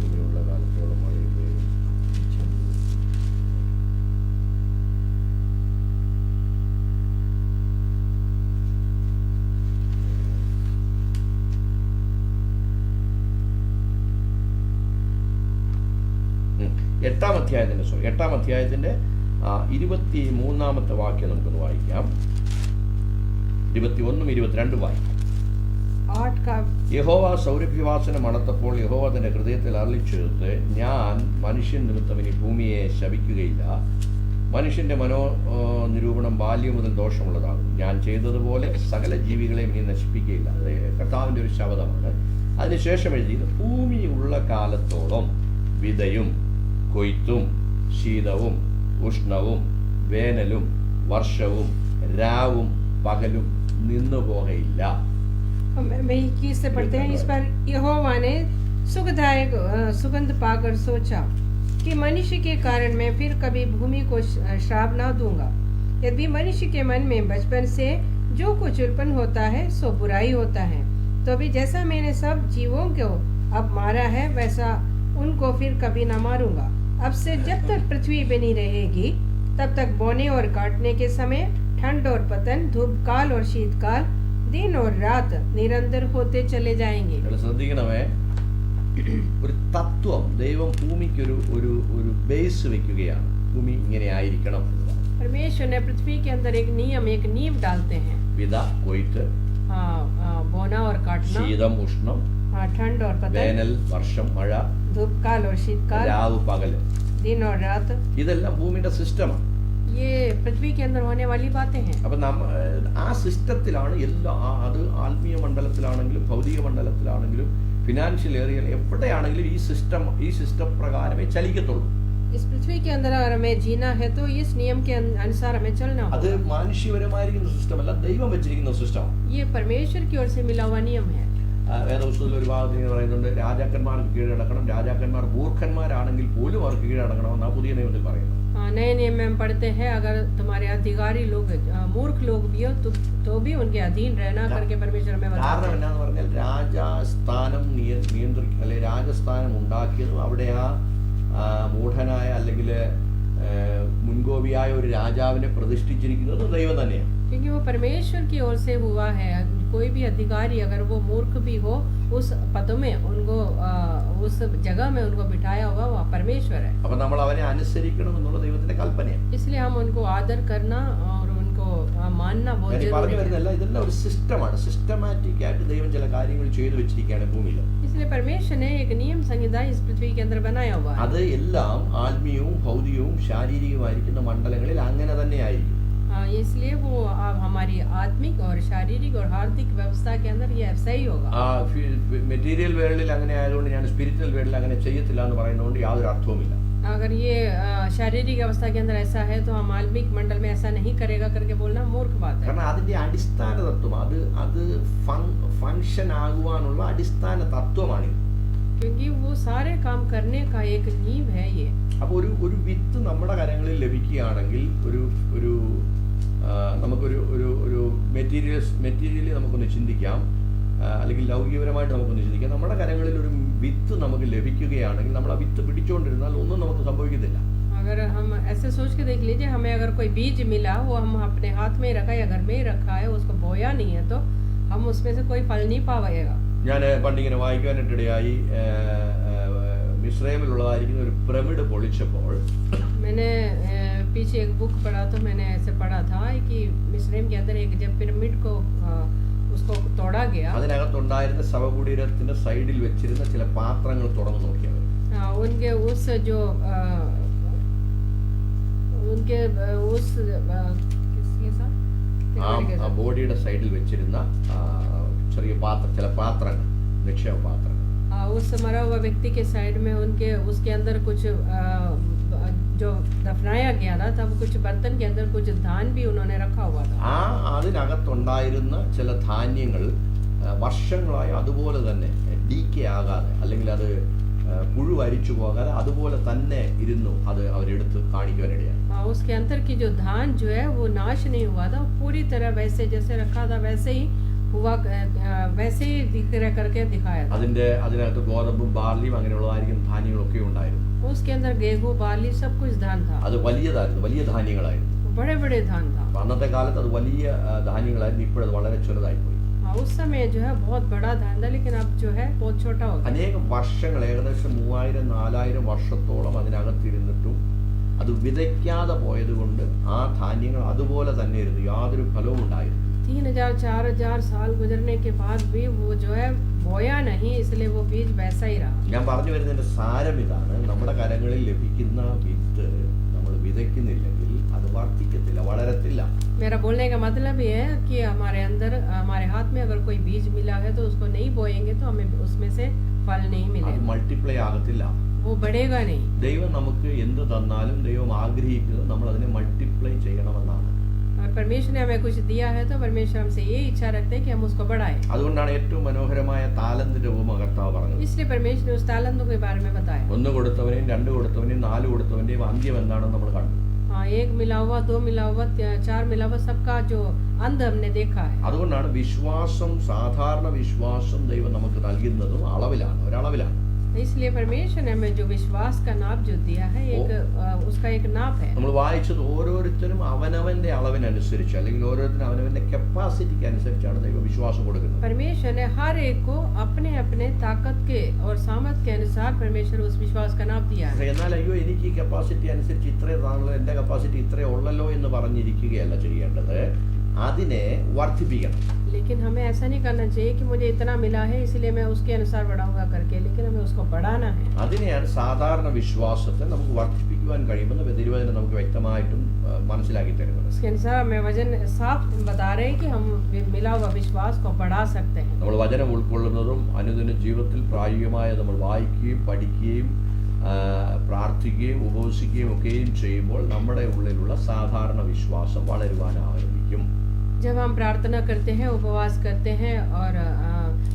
ഇനിയുള്ള കാലത്തോളം മഴയും പെയ്യും. എട്ടാം അധ്യായത്തിന്റെ 23-ാമത്തെ വാക്യം നമുക്കൊന്ന് വായിക്കാം. 21ഉം 22 വായിക്കാം. 8 का യഹോവ സൗരഭ്യവാസന മണത്തപ്പോൾ യഹോവ തന്റെ ഹൃദയത്തിൽ അരുളിച്ചെയ്തത്, ഞാൻ മനുഷ്യൻ നിമിത്തം ഇനി ഭൂമിയെ ശപിക്കുകയില്ല. മനുഷ്യന്റെ മനോനിരൂപണം ബാല്യം മുതൽ ദോഷമുള്ളതാകും. ഞാൻ ചെയ്തതുപോലെ സകല ജീവികളെയും ഇനി നശിപ്പിക്കുകയില്ല. അത് കർത്താവിന്റെ ഒരു ശബ്ദമാണ്. അതിനുശേഷം എഴുതിയത്, ഭൂമിയുള്ള കാലത്തോളം വിതയും കൊയ്ത്തും ശീതവും ഉഷ്ണവും വേനലും വർഷവും രാവും പകലും നിന്നുപോകയില്ല. मैं 21 से पढ़ते हैं. इस पर यहोवा ने सुखदायक सुगंध पाकर सोचा कि मनुष्य के कारण मैं फिर कभी भूमि को श्राप न दूंगा. यदि मनुष्य के मन में बचपन से जो कुछ उत्पन्न होता है सो बुराई होता है, तो भी जैसा मैंने सब जीवों को अब मारा है वैसा उनको फिर कभी न मारूंगा. अब से जब तक पृथ्वी बनी रहेगी तब तक बोने और काटने के समय, ठंड और पतन, धूप काल और शीतकाल, दिन और रात निरंतर होते चले जाएंगे. ശ്രദ്ധിക്കണമേ, ഒരു തത്വം ദൈവം ഭൂമിക്ക് ഒരു ഒരു ഒരു ബേസ് വെക്കുകയാണ്. ഭൂമി ഇങ്ങനെ ആയിരിക്കണം എന്നതാണ്. परमेश्वर ने पृथ्वी के अंदर एक नियम, एक नींव डालते हैं. വിത, കൊയ്ത്ത്, बोना और काटना, ശീതം ഉഷ്ണം, ठंड और पतन, വേനൽ വർഷം മഴ, धूप काल और शीतकाल, രാവ് പകല്, दिन और रात. ഇതെല്ലാം ഭൂമിയുടെ സിസ്റ്റമാണ്. ये पृथ्वी के अंदर होने वाली बातें हैं. അപ്പൊ ആ സിസ്റ്റത്തിലാണ് എല്ലാ, അത് ആത്മീയ മണ്ഡലത്തിലാണെങ്കിലും ഭൗതിക മണ്ഡലത്തിലാണെങ്കിലും ഫിനാൻഷ്യൽ ഏരിയയിൽ എവിടെയാണെങ്കിലും ഈ സിസ്റ്റം പ്രകാരമേ ചലിക്കത്തുള്ളൂ. इस पृथ्वी के अंदर अगर हमें जीना है तो इस नियम के अनुसार हमें चलना അത് होगा. മാനുഷികപരമായിരിക്കുന്ന സിസ്റ്റം അല്ല, ദൈവം വെച്ചിരിക്കുന്ന സിസ്റ്റമാണ്. ये परमेश्वर की ओर से मिला हुआ नियम है. വേദപുസ്തകത്തിൽ ഒരു ഭാഗത്ത് ഇങ്ങനെ പറയുന്നുണ്ട്, രാജാക്കന്മാർക്ക് കീഴടക്കണം, രാജാക്കന്മാർ മൂർഖന്മാരാണെങ്കിൽ പോലും അവർക്ക് കീഴടക്കണമെന്നാണ് പുതിയ നിയമത്തിൽ പറയുന്നത്. नए नियम में हम पढ़ते हैं, अगर तुम्हारे अधिकारी लोग मूर्ख लोग भी हो तो भी उनके अधीन रहना करके परमेश्वर हमें बताता കാരണം है. എന്നാന്ന് പറഞ്ഞാൽ രാജസ്ഥാനം നിയന്ത്രിക്കുക അല്ലെ രാജസ്ഥാനം ഉണ്ടാക്കിയതും അവിടെ മൂഢനായ അല്ലെങ്കിൽ മുൻകോപിയായ ഒരു രാജാവിനെ പ്രതിഷ്ഠിച്ചിരിക്കുന്നതും ദൈവം തന്നെയാണ്. क्योंकि वो परमेश्वर की ओर से हुआ है. कोई भी अधिकारी अगर वो मूर्ख भी हो, उस पद में उनको उस जगह में उनको बिठाया हुआ वो परमेश्वर है. അപ്പൊ നമ്മൾ അവരെ അനുസരിക്കണം എന്നുള്ള ദൈവത്തിന്റെ കൽപ്പനയാണ്. इसलिए हम उनको आदर करना और उनको मानना बहुत ഞാൻ പറഞ്ഞു जरूरी है. വരുന്നല്ല, ഇതെല്ലാം ഒരു സിസ്റ്റമാണ്. സിസ്റ്റമാറ്റിക് ആയിട്ട് ദൈവം ചില കാര്യങ്ങൾ ചെയ്തു വെച്ചിരിക്കുകയാണ് ഭൂമിയിൽ. इसलिए परमेश्वर ने एक नियम संहिता इस पृथ्वी के अंदर बनाया हुआ है. അത് എല്ലാം ആത്മീയവും ഭൗതികവും ശാരീരികവുമായിരിക്കുന്ന മണ്ഡലങ്ങളിൽ അങ്ങനെ തന്നെ ആയിരിക്കും. इसलिए वो हमारी आत्मिक और शारीरिक और हार्दिक व्यवस्था के अंदर ये ऐसा ही होगा. മെറ്റീരിയൽ വേൾഡിൽ അങ്ങനെ ആയതുകൊണ്ട് ഞാൻ സ്പിരിച്വൽ വേൾഡിൽ അങ്ങനെ ചെയ്യത്തില്ല എന്ന് പറയുന്നതുകൊണ്ട് യാതൊരു അർത്ഥവുമില്ല. अगर ये शारीरिक अवस्था के अंदर ऐसा है तो हम आत्मिक मंडल में ऐसा नहीं करेगा करके बोलना मूर्ख बात है। കാരണം അതിന്റെ അടിസ്ഥാന തത്വം അത് ഫങ്ഷൻ ആകുവാനുള്ള അടിസ്ഥാന തത്വമാണ്. क्योंकि वो सारे काम करने का एक नींव है ये। അപ്പോൾ ഒരു വിത്ത് നമ്മുടെ കരങ്ങളിൽ ലഭിക്കുകയാണെങ്കിൽ ഒരു നമുക്കൊരു മെറ്റീരിയലി നമുക്കൊന്ന് ചിന്തിക്കാം, അല്ലെങ്കിൽ ലൗകികപരമായിട്ട് നമുക്കൊന്ന് ചിന്തിക്കാം. നമ്മുടെ കരങ്ങളിൽ ഒരു വിത്ത് നമുക്ക് ലഭിക്കുകയാണെങ്കിൽ നമ്മൾ ആ വിത്ത് പിടിച്ചുകൊണ്ടിരുന്നാൽ ഒന്നും നമുക്ക് സംഭവിക്കുന്നില്ല. अगर हम ऐसे सोच के देख लीजिए, हमें अगर कोई बीज मिला, वो हम अपने हाथ में रखा या घर में ही रखा है, उसको बोया नहीं है तो हम उसमें से कोई फल नहीं पाएगा। ഞാൻ പണ്ടിങ്ങനെ വായിക്കാനിട്ടിടയായി, മിസ്രൈമിലുള്ളതായിരിക്കുന്ന ഒരു പിരമിഡ് പൊളിച്ചപ്പോൾ मैंने पीछे एक बुक पढ़ा तो मैंने ऐसे पढ़ा था कि मिस्रैम के अंदर एक जब पिरामिड को उसको तोड़ा गया, അതിനകത്തുണ്ടായിരുന്ന ശവകുടീരത്തിന്റെ സൈഡിൽ വെച്ചിരുന്ന ചില പാത്രങ്ങൾ തുറന്നു നോക്കിയവർ उनके उस जो उनके उस किसके साथ ആ ബോഡിയുടെ സൈഡിൽ വെച്ചിരുന്ന ചെറിയ ചില പാത്രങ്ങൾ, നിക്ഷേപ പാത്രങ്ങൾ. उस मरा हुआ व्यक्ति के साइड में उनके उसके अंदर कुछ जो दफनाया गया था तब कुछ बर्तन के अंदर कुछ धान भी उन्होंने रखा हुआ था. അതിനകത്തുണ്ടായിരുന്ന ചില ധാന്യങ്ങൾ വർഷങ്ങളായി അതുപോലെ തന്നെ ഡീക്കേ ആകാതെ, അല്ലെങ്കിൽ അത് പുഴു അരിച്ചു പോകാതെ അതുപോലെ തന്നെ ഇരുന്നു. അത് അവരെടുത്ത് കാണിക്കുവാനിടയാണ്. उसके अंदर की जो धान जो है वो नाश नहीं हुआ था, पूरी तरह वैसे जैसे रखा था वैसे ही हुआ, वैसे ही करके दिखाया था. അതിനകത്ത് ഗോതമ്പും ബാർലിയും അങ്ങനെയുള്ളതായിരിക്കും ധാന്യങ്ങളൊക്കെ ഉണ്ടായിരുന്നു. उसके अंदर गेहूं बार्ली सब कुछ धान था. അത് വലിയ ധാന്യങ്ങളായിരുന്നു. बड़े बड़े धान था. അന്നത്തെ കാലത്ത് അത് വലിയ ധാന്യങ്ങളായിരുന്നു. ഇപ്പോഴത് വളരെ ചെറുതായി പോയി. उस समय जो है बहुत बड़ा धान था, लेकिन अब जो है बहुत छोटा हो गया. അനേകം വർഷങ്ങൾ, ഏകദേശം 3000-4000 വർഷത്തോളം അതിനകത്തിരുന്നിട്ടും അത് വിതയ്ക്കാതെ പോയത് കൊണ്ട് ആ ധാന്യങ്ങൾ അതുപോലെ തന്നെ ഇരുന്നു, യാതൊരു ഫലവും ഉണ്ടായിരുന്നു. 3000-4000 साल गुजरने के बाद भी वो जो है बोया नहीं, इसलिए वो बीज वैसा ही रहा. ഞാൻ പറഞ്ഞു വരുന്നതിന്റെ സാരം ഇതാണ്: നമ്മുടെ കരങ്ങളിൽ ലഭിക്കുന്ന വിത്ത് നമ്മൾ വിതയ്ക്കുന്നില്ലെങ്കിൽ അത് വർദ്ധിക്കത്തില്ല, വളരത്തില്ല. मेरा बोलने का मतलब ये है कि हमारे अंदर, हमारे हाथ में अगर कोई बीज मिला है तो उसको नहीं बोएंगे तो हमें उसमें से फल नहीं मिलेगा, മൾട്ടിപ്ലൈ ആകത്തില്ല, वो बढ़ेगा नहीं. ദൈവം നമുക്ക് എന്ത് തന്നാലും ദൈവം ആഗ്രഹിക്കുന്നത് നമ്മൾ അതിനെ മൾട്ടിപ്ലൈ ചെയ്യണമെന്നാണ്. और परमेश्वर ने हमें कुछ दिया है तो परमेश्वर हमसे ये इच्छा रखते हैं कि हम उसको बढ़ाएं. അതുകൊണ്ടാണ് ഏറ്റവും മനോഹരമായ താലന്തിന്റെ ഉപമ കർത്താവ് പറഞ്ഞത്. इसलिए परमेश्वर ने उस तालंतों के बारे में बताया. 1 കൊടുത്തവനെയും 2 കൊടുത്തവനെയും 4 കൊടുത്തവന്റെയും അന്ത്യം എന്താണെന്ന് നമ്മൾ കണ്ടു. हाँ, 1 मिला हुआ, 2 मिला हुआ, 4 मिला हुआ, सबका जो अंत हमने देखा है. അതുകൊണ്ടാണ് വിശ്വാസം, സാധാരണ വിശ്വാസം ദൈവം നമുക്ക് നൽകുന്നതും അളവിലാണ്, ഒരളവിലാണ്. इसलिए परमेश्वर ने हमें जो विश्वास का नाप जो दिया है, उसका एक नाप है. നമ്മൾ വായിച്ചത് ഓരോരുത്തരും അവനവന്റെ അളവിനനുസരിച്ച്, അല്ലെങ്കിൽ ഓരോരുത്തരും അവനവന്റെ കപ്പാസിറ്റിക്ക് അനുസരിച്ചാണ് ദൈവം വിശ്വാസം കൊടുക്കുന്നത്. परमेश्वर ने हर एक को अपने अपने ताकत के और सामर्थ के अनुसार परमेश्वर उस विश्वास का नाप दिया है. എന്നാൽ അയ്യോ എനിക്ക് ഈ കപ്പാസിറ്റി അനുസരിച്ച് ഇത്രയാണല്ലോ, എന്റെ കപ്പാസിറ്റി ഇത്രേ ഉള്ളല്ലോ എന്ന് പറഞ്ഞിരിക്കുകയല്ല ചെയ്യേണ്ടത്, അതിനെ വർദ്ധിപ്പിക്കണം. लेकिन हमें ऐसा नहीं करना चाहिए कि मुझे इतना मिला है इसलिए मैं उसके अनुसार बढ़ाऊंगा करके, लेकिन हमें उसको बढ़ाना है. അതിനെയാണ് സാധാരണ വിശ്വാസത്തെ നമുക്ക് വർദ്ധിപ്പിക്കുവാൻ കഴിയുമെന്ന് തിരുവചനം നമുക്ക് വ്യക്തമായിട്ടും മനസ്സിലാക്കി തരുന്നത്. उसके अनुसार हमें वजन साफ बता रहे हैं कि हम मिला हुआ विश्वास को बढ़ा सकते हैं. നമ്മൾ വചനം ഉൾക്കൊള്ളുന്നതും അനുദിന ജീവിതത്തിൽ പ്രായോഗികമായി നമ്മൾ വായിക്കുകയും പഠിക്കുകയും പ്രാർത്ഥിക്കുകയും ഉപവസിക്കുകയും ഒക്കെയും ചെയ്യുമ്പോൾ നമ്മുടെ ഉള്ളിലുള്ള സാധാരണ വിശ്വാസം വളരുവാൻ ആരംഭിക്കും. जब हम प्रार्थना करते हैं, उपवास करते हैं और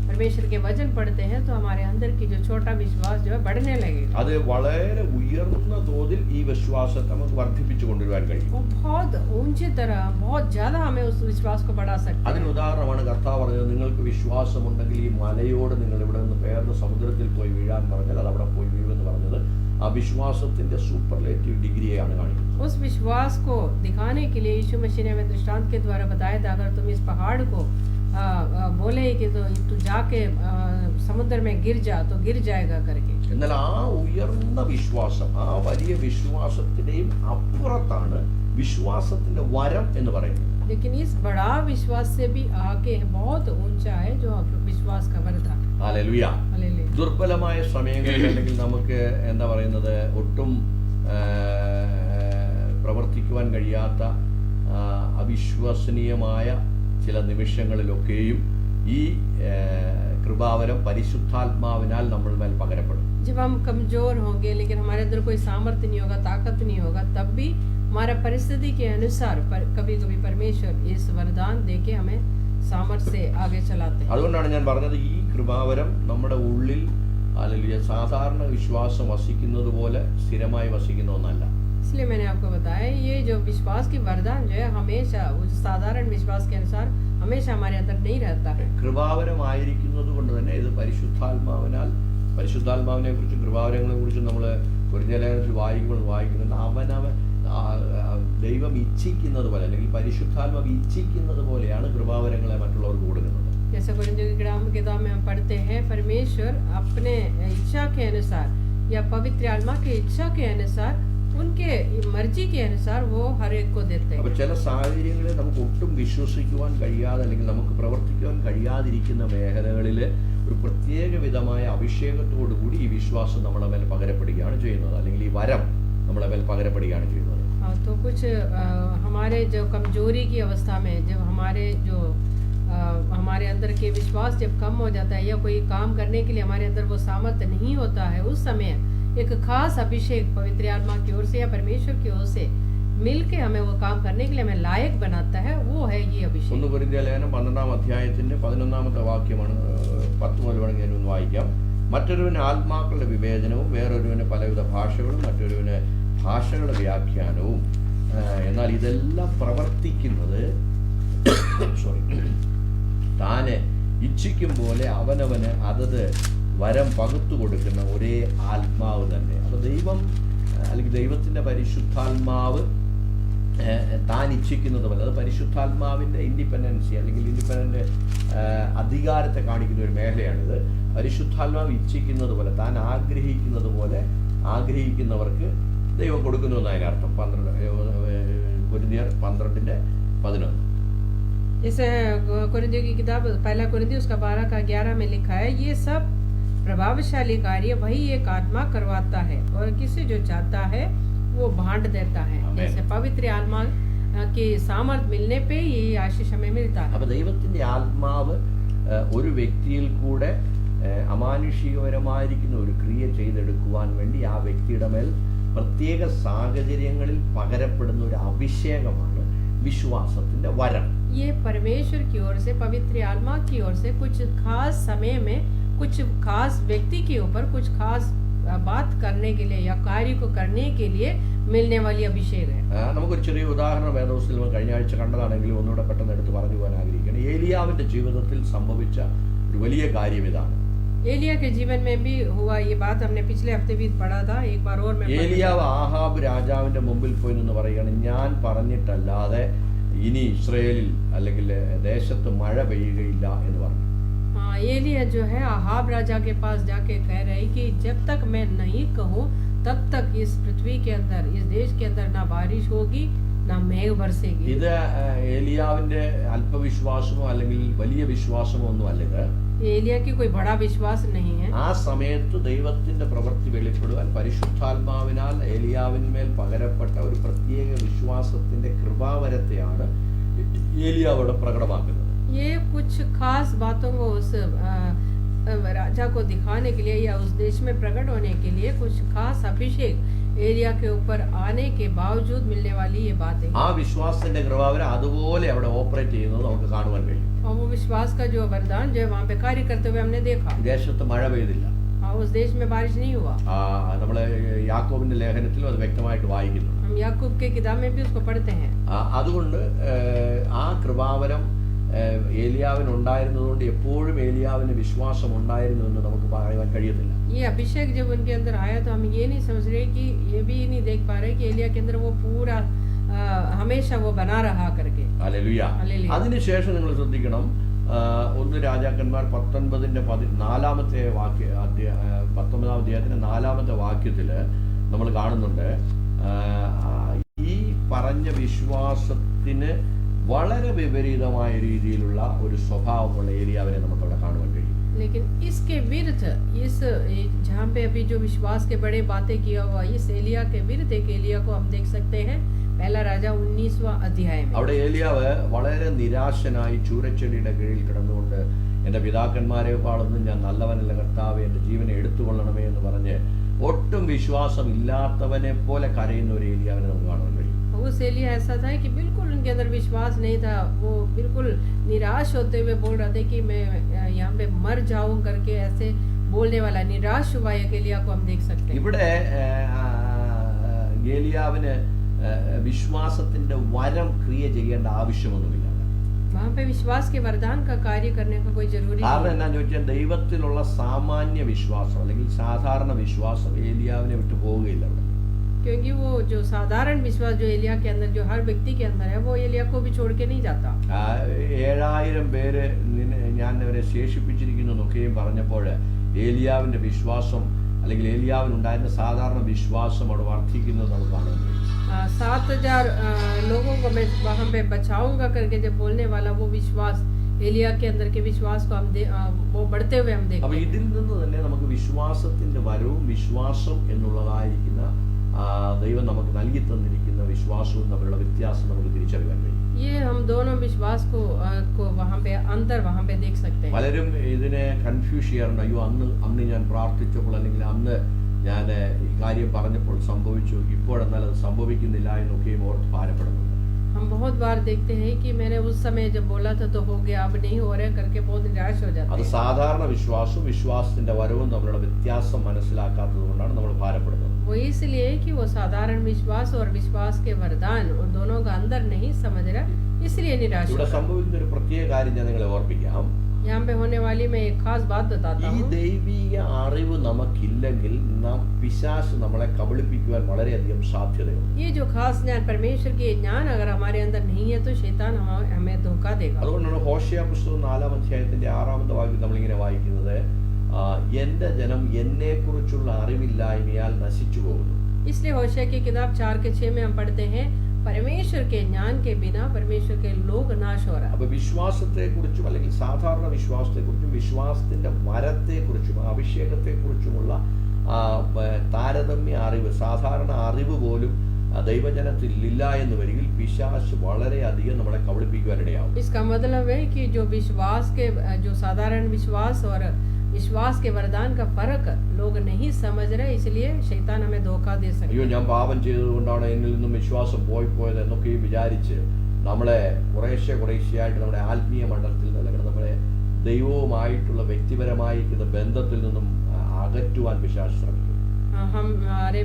परमेश्वर के वचन पढ़ते हैं तो हमारे अंदर की जो छोटा विश्वास जो है बढ़ने लगेगा. അത് വളരെ ഉയർന്ന തോതിൽ ഈ വിശ്വാസത്തെ നമുക്ക് വർദ്ധിപ്പിച്ചു കൊണ്ടുവരാൻ കഴിയും. वो बहुत ऊंची तरह, बहुत ज्यादा हमें उस विश्वास को बढ़ा सकते हैं. അതിന് ഉദാഹരണമാണ് കർത്താവ് പറഞ്ഞത്, നിങ്ങൾക്ക് വിശ്വാസമുണ്ടെങ്കിൽ ഈ മലയോട് നിങ്ങൾ ഇവിടെ നിന്ന് പേർന്ന് സമുദ്രത്തിൽ പോയി വീഴാൻ പറഞ്ഞാൽ അത് അവിടെ പോയി വീഴുമെന്ന് പറഞ്ഞത് ആ വിശ്വാസത്തിന്റെ സൂപ്പർലേറ്റീവ് ഡിഗ്രിയെയാണ് കാണിക്കുന്നത്. उस विश्वास को दिखाने के लिए यीशु मसीह ने हमें दृष्टांत के द्वारा बताया था, अगर तुम इस पहाड़ को बोले कि तो तू जाके समुद्र में गिर जा तो गिर जाएगा करके. എന്നാൽ ആ ഉയർന്ന വിശ്വാസം, ആ വലിയ വിശ്വാസത്തിന്റെയും അപ്പുറത്താണ് വിശ്വാസത്തിന്റെ വരം എന്ന് പറയുന്നത്. लेकिन इस बड़ा विश्वास से भी आगे बहुत ऊंचा है जो विश्वास का वरदान. ഹല്ലേലൂയ. हालेलुया. ദുർബലമായ സമയങ്ങളിൽ, അല്ലെങ്കിൽ നമുക്ക് എന്താ പറയുന്നത്, ഒട്ടും പ്രവർത്തിക്കുവാൻ കഴിയാത്ത അവിശ്വസനീയമായ ചില നിമിഷങ്ങളിലൊക്കെയും ഈ കൃപാവരം പരിശുദ്ധാത്മാവിനാൽ നമ്മൾ മേൽ പകരപ്പെടും. जब हम कमजोर होंगे लेकिन हमारे अंदर कोई सामर्थ्य नहीं होगा, ताकत नहीं होगा, तब भी हमारा परिस्थिति के अनुसार कभी कभी परमेश्वर इस वरदान देके हमें सामर्थ्य से आगे चलाते हैं. അതുകൊണ്ടാണ് ഞാൻ പറഞ്ഞത് ഈ കൃപാവരം നമ്മുടെ ഉള്ളിൽ അല്ലെങ്കിൽ സാധാരണ വിശ്വാസം വസിക്കുന്നത് പോലെ സ്ഥിരമായി വസിക്കുന്ന ഒന്നല്ല. इसलिए मैंने आपको बताया ये जो विश्वास की वरदान जो है हमेशा वो साधारण विश्वास के अनुसार हमेशा हमारे अंदर नहीं रहता है. കൃപാവരമായിരിക്കുന്നത് കൊണ്ട് തന്നെ ഇത് പരിശുദ്ധാത്മാവിനെ കുറിച്ചും കൃപാവരങ്ങളെ കുറിച്ചും നമ്മൾ കൊരിന്ത്യലേഖനത്തിൽ വായിക്കുന്നുണ്ട്. അവനവൻ ദൈവം ഇച്ഛിക്കുന്നത് പോലെ അല്ലെങ്കിൽ പരിശുദ്ധാത്മാവ് ഇച്ഛിക്കുന്നത് പോലെയാണ് കൃപാവരങ്ങളെ മറ്റുള്ളവർക്ക് കൊടുക്കുന്നത്. जैसे कोरिन्थियों की किताब में हम पढ़ते हैं परमेश्वर अपने इच्छा के अनुसार या पवित्र आत्मा की इच्छा के अनुसार उनके मर्जी के अनुसार वो हर एक को देते हैं. അപ്പോൾ ചില സാഹചര്യങ്ങളിൽ നമുക്ക് ഒട്ടും വിശ്വസിക്കുവാൻ കഴിയാതെ അല്ലെങ്കിൽ നമുക്ക് പ്രവർത്തിക്കുവാൻ കഴിയാതിരിക്കുന്ന മേഖലകളിൽ ഒരു പ്രത്യേക വിധമായ അഭിഷേകത്തോടു കൂടി ഈ വിശ്വാസം നമ്മുടെ മേൽ പകരപ്പെടുകയാണ് ചെയ്യുന്നത്, അല്ലെങ്കിൽ ഈ വരം നമ്മുടെ മേൽ പകരപ്പെടുകയാണ് ചെയ്യുന്നത്. तो कुछ हमारे जो कमजोरी की अवस्था में जब हमारे अंदर के विश्वास जब कम हो जाता है या कोई काम करने के लिए हमारे अंदर वो सामर्थ्य नहीं होता है, उस समय एक खास अभिषेक पवित्र आत्मा की ओर से या परमेश्वर की ओर से मिलके हमें वो काम करने के लिए हमें लायक बनाता है, वो है ये अभिषेक. 1 കൊരിന്ത്യലേഖനം 12-ാം അധ്യായത്തിന്റെ 11-ാമത്തെ വാക്യമാണ്. 10 മുതൽ വേണമെങ്കിൽ ഞാനൊന്ന് വായിക്കാം. മറ്റൊരുവന് ആത്മാക്കളുടെ വിവേചനവും വേറൊരുവന് പലവിധ ഭാഷകളും മറ്റൊരുവന് ഭാഷകളുടെ വ്യാഖ്യാനവും, എന്നാൽ ഇതെല്ലാം പ്രവർത്തിക്കുന്നത് താന് ഇച്ഛിക്കും പോലെ അവനവന് അതത് വരം പകുത്തു കൊടുക്കുന്ന ഒരേ ആത്മാവ് തന്നെ. അപ്പോൾ ദൈവം അല്ലെങ്കിൽ ദൈവത്തിൻ്റെ പരിശുദ്ധാത്മാവ് താൻ ഇച്ഛിക്കുന്നത് പോലെ, അത് പരിശുദ്ധാത്മാവിൻ്റെ ഇൻഡിപെൻഡൻസി അല്ലെങ്കിൽ ഇൻഡിപെൻഡൻ്റ് അധികാരത്തെ കാണിക്കുന്ന ഒരു മേഖലയാണിത്. പരിശുദ്ധാത്മാവ് ഇച്ഛിക്കുന്നത് പോലെ, താൻ ആഗ്രഹിക്കുന്നത് പോലെ ആഗ്രഹിക്കുന്നവർക്ക് ദൈവം കൊടുക്കുന്നു എന്നതിന് അർത്ഥം. 12-11 जैसे कोरिन्थियों की किताब 1 कोरिन्थियों उसका 12-11 में लिखा है, ये सब प्रभावशाली कार्य वही एक आत्मा करवाता है और किसी जो चाहता है वो बांट देता है. जैसे पवित्र आत्मा की सामर्थ मिलने पे ये आशीष हमें मिलता है. അപ്പോൾ ദൈവത്തിൻ്റെ ആത്മാവ് ഒരു വ്യക്തിയിൽ കൂടെ അമാനുഷികപരമായിരിക്കുന്ന ഒരു ക്രിയ ചെയ്തെടുക്കുവാൻ വേണ്ടി ആ വ്യക്തിയുടെ മേൽ പ്രത്യേക സാഹചര്യങ്ങളിൽ പകരപ്പെടുന്ന ഒരു അഭിഷേകമാണ് വിശ്വാസത്തിന്റെ വരം. ये परमेश्वर की ओर से पवित्र आत्मा की ओर से कुछ खास समय में कुछ खास व्यक्ति के ऊपर कुछ खास बात करने के लिए या कार्य को करने के लिए मिलने वाली अभिषेक है. നമുക്കൊരു ചെറിയ ഉദാഹരണം വേദപുസ്തകത്തിൽ കഴിഞ്ഞ ആഴ്ച കണ്ടതാണെങ്കിലും ഒന്നുകൂടെ പെട്ടെന്ന് എടുത്ത് പറഞ്ഞു പോകാൻ ആഗ്രഹിക്കുകയാണ്. ഏലിയാവിന്റെ ജീവിതത്തിൽ സംഭവിച്ച ഒരു വലിയ കാര്യം ഇതാണ്. एलिया के जीवन में भी हुआ ये बात, हमने पिछले हफ्ते भी पढ़ा था. एक बार और मैं ഏലിയാവ് ആഹാബ് രാജാവിന്റെ മുമ്പിൽ പോയി നിന്ന് പറയുകയാണ്, ഞാൻ പറഞ്ഞിട്ടല്ലാതെ ഇനി ഇസ്രായേലിൽ അല്ലെങ്കിൽ ദേശത്ത് മഴ പെയ്യുകയില്ല എന്ന് പറഞ്ഞു. एलिया जो है आहाब राजा के पास जाके कह रहे कि जब तक मैं नहीं कहूँ तब तक इस पृथ्वी के अंदर इस देश के अंदर ना बारिश होगी ना मेघ बरसेगी. ഇത് ഏലിയാവിന്റെ അല്പവിശ്വാസമോ അല്ലെങ്കിൽ വലിയ വിശ്വാസമോ ഒന്നും അല്ലത്. एलिया की कोई बड़ा विश्वास नहीं है. ആ സമയത്ത് ദൈവത്തിന്റെ പ്രവൃത്തി വെളിപ്പെടുവാൻ പരിശുദ്ധാത്മാവിനാൽ ഏലിയാവിന്മേൽ പകരപ്പെട്ട ഒരു പ്രത്യേക വിശ്വാസത്തിന്റെ കൃപാവരത്തെയാണ് ഏലിയാവിടെ പ്രകടമാക്കുന്നത്. ये कुछ खास बातों को उस राजा को दिखाने के लिए या उस देश में प्रकट होने के लिए कुछ खास अभिषेक एलिया के ऊपर आने के बावजूद मिलने वाली ये बात है. ആ വിശ്വാസത്തിന്റെ കൃപാവരം അതുപോലെ അവിടെ ഓപ്പറേറ്റ് ചെയ്യുന്നത് നമുക്ക് കാണുവാൻ കഴിയും. और वो विश्वास का जो वरदान जो है वहाँ पे कार्य करते हुए हमने देखा. ദേശത്ത് മഴ പെയ്തില്ല. उस देश में बारिश नहीं हुआ. നമ്മള് യാക്കോബിന്റെ ലേഖനത്തിലും അത് വ്യക്തമായിട്ട് വായിക്കുന്നു. हम याकूब के किताब में भी उसको पढ़ते हैं. അതുകൊണ്ട് ആ കൃപാവരം ഏലിയാവിനുണ്ടായിരുന്നതുകൊണ്ട് എപ്പോഴും ഏലിയാവിന് വിശ്വാസം ഉണ്ടായിരുന്നു എന്ന് നമുക്ക് പറയാൻ കഴിയത്തില്ല. ये अभिषेक जब उनके अंदर आया तो हम ये नहीं समझ रहे कि ये भी नहीं देख पा रहे कि एलिया के अंदर वो पूरा हमेशा वो बना रहा करके. ഹല്ലേലൂയ. അതിനുശേഷം നിങ്ങൾ ശ്രദ്ധിക്കണം, 1 രാജാക്കന്മാർ 19-ന്റെ 19-ാം അധ്യായത്തിന്റെ 4-ാമത്തെ വാക്യത്തില് നമ്മൾ കാണുന്നുണ്ട്, ഈ പറഞ്ഞ വിശ്വാസത്തിന് വളരെ വിപരീതമായ രീതിയിലുള്ള ഒരു സ്വഭാവമുള്ള ഏലിയാവിനെ നമുക്ക് അവിടെ കാണുവാൻ കഴിയും. लेकिन इसके विरुद्ध जहाँ पे अभी जो विश्वास के बड़े बातें किया हुआ इस एलिया के विरुद्ध एक एलिया को हम देख सकते हैं पहला राजा 19वां अध्याय में। അവിടെ ഏലിയാവ് വളരെ നിരാശനായി ചൂരച്ചെടിയുടെ കീഴിൽ കിടന്നുകൊണ്ട് എൻ്റെ പിതാക്കന്മാരെക്കാളൊന്നും ഞാൻ നല്ലവനല്ല കർത്താവേ, എൻ്റെ ജീവനെ എടുത്തുകൊള്ളണമേ എന്ന് പറഞ്ഞ് ഒട്ടും വിശ്വാസം ഇല്ലാത്തവനെ പോലെ കരയുന്ന ഒരു ഏലിയാവിനെ നമുക്ക് കാണാൻ കഴിയും. उस एलिया ऐसा था कि बिल्कुल उनके अंदर विश्वास नहीं था, वो बिल्कुल निराश होते हुए बोल रहे थे कि मैं यहाँ पे मर जाऊं करके ऐसे बोलने वाला निराश हुआ एक एलिया को हम देख सकते हैं। ഇവിടെ ഏലിയാവിന് വിശ്വാസത്തിന്റെ വരം ക്രിയ ചെയ്യേണ്ട ആവശ്യമൊന്നുമില്ല. वहाँ पे विश्वास के वरदान का कार्य करने का कोई जरूरी കാരണം नहीं। എന്നാന്ന് ചോദിച്ചാൽ ദൈവത്തിലുള്ള സാമാന്യ വിശ്വാസം അല്ലെങ്കിൽ സാധാരണ വിശ്വാസം ഏലിയാവിനെ വിട്ടു പോവുകയില്ല. അവിടെ क्योंकि वो जो साधारण विश्वास जो एलिया के अंदर जो हर व्यक्ति के अंदर है वो एलिया को भी छोड़ के नहीं जाता। 7000 പേര് ഞാൻ അവരെ ശേഷിപ്പിച്ചിരിക്കുന്നു എന്നൊക്കെയും പറഞ്ഞപ്പോൾ ഏലിയാവിന്റെ വിശ്വാസം അല്ലെങ്കിൽ ഏലിയാവിനുണ്ടായിരുന്ന സാധാരണ വിശ്വാസം അവിടെ വർദ്ധിക്കുന്നത് നമുക്ക് കാണാൻ കഴിയും. 7000 लोगों को मैं वहाँ पे बचाऊंगा करके जब बोलने वाला वो विश्वास एलिया के अंदर के विश्वास को हम वो बढ़ते हुए हम അപ്പൊ देखते हैं। ഇതിൽ നിന്ന് തന്നെ നമുക്ക് വിശ്വാസത്തിന്റെ വരവും വിശ്വാസം എന്നുള്ളതായിരിക്കുന്ന ദൈവം നമുക്ക് നൽകി തന്നിരിക്കുന്ന വിശ്വാസവും തമ്മിലുള്ള വ്യത്യാസം നമുക്ക് തിരിച്ചറിയാൻ കഴിയും. ये हम दोनों विश्वास को वहाँ पे अंतर वहाँ पे देख सकते हैं। പലരും ഇതിനെ കൺഫ്യൂസ് ചെയ്യാറുണ്ട്. അയ്യോ അന്ന് ഞാൻ പ്രാർത്ഥിച്ചപ്പോൾ അല്ലെങ്കിൽ അന്ന് ഞാൻ ഈ കാര്യം പറഞ്ഞപ്പോൾ സംഭവിച്ചു, ഇപ്പോഴെന്നാൽ അത് സംഭവിക്കുന്നില്ല എന്നൊക്കെയും ഓർത്ത് ഭാരപ്പെടുന്നുണ്ട്. हम बहुत बार देखते हैं कि मैंने उस समय जब बोला था तो हो गया, अब नहीं हो रहा करके बहुत निराश हो जाते അത് हैं। സാധാരണ വിശ്വാസവും വിശ്വാസത്തിന്റെ വരവും തമ്മിലുള്ള വ്യത്യാസം മനസ്സിലാക്കാത്തത് കൊണ്ടാണ് നമ്മൾ ഭാരപ്പെടുന്നത്. वो इसलिए कि वो साधारण विश्वास और विश्वास के वरदान उन दोनों का अंदर नहीं समझ रहा, इसलिए निराश हो ഇവിടെ रहा। സംഭവിക്കുന്ന ഒരു പ്രത്യേക കാര്യം ഞാൻ നിങ്ങളെ ഓർപ്പിക്കാം. यहाँ पे होने वाली मैं एक खास बात बताता ഈ हूँ। ദൈവിക അറിവ് നമുക്കില്ലെങ്കിൽ പിശാച് നമ്മളെ കബളിപ്പിക്കുവാൻ വളരെയധികം സാധ്യതയുണ്ട്. ये जो खास ज्ञान परमेश्वर की ज्ञान अगर हमारे अंदर नहीं है तो शैतान हमें धोखा देगा। അതുകൊണ്ടാണ് ഹോശേയ പുസ്തകം 4-ാം അധ്യായത്തിന്റെ 6-ാമത്തെ വാക്യം നമ്മളിങ്ങനെ വായിക്കുന്നത്, എന്റെ ജനം എന്നെ കുറിച്ചുള്ള അറിവില്ലായ്മയാൽ നശിച്ചു പോകുന്നു. इसलिए होशे की किताब 4:6 में हम पढ़ते हैं परमेश्वर के ज्ञान के बिना परमेश्वर के लोग नाश हो रहा। അപ്പൊ വിശ്വാസത്തെ കുറിച്ചും അല്ലെങ്കിൽ സാധാരണ വിശ്വാസത്തെ കുറിച്ചും വിശ്വാസത്തിന്റെ വരത്തെ കുറിച്ചും അഭിഷേകത്തെ കുറിച്ചുമുള്ള താരതമ്യ അറിവ്, സാധാരണ അറിവ് പോലും ദൈവജനത്തിൽ ഇല്ല എന്ന് വരികിൽ പിശാച് വളരെയധികം നമ്മളെ കബളിപ്പിക്കുവാനിടയാവും. इसका मतलब है कि जो विश्वास के जो साधारण विश्वास और विश्वास के वरदान का फर्क लोग नहीं समझ रहे, इसलिए शैतान हमें धोखा दे सकता അയ്യോ है। ഞാൻ പാപം ചെയ്തതുകൊണ്ടാണ് എന്നിൽ നിന്നും വിശ്വാസം പോയത് എന്നൊക്കെയും വിചാരിച്ച് നമ്മളെ കുറേശ്ശെയായിട്ട് നമ്മുടെ ആത്മീയ മണ്ഡലത്തിൽ അല്ലെങ്കിൽ നമ്മുടെ ദൈവവുമായിട്ടുള്ള വ്യക്തിപരമായിരിക്കുന്ന ബന്ധത്തിൽ നിന്നും അകറ്റുവാൻ പിശാച് ശ്രമിക്കും.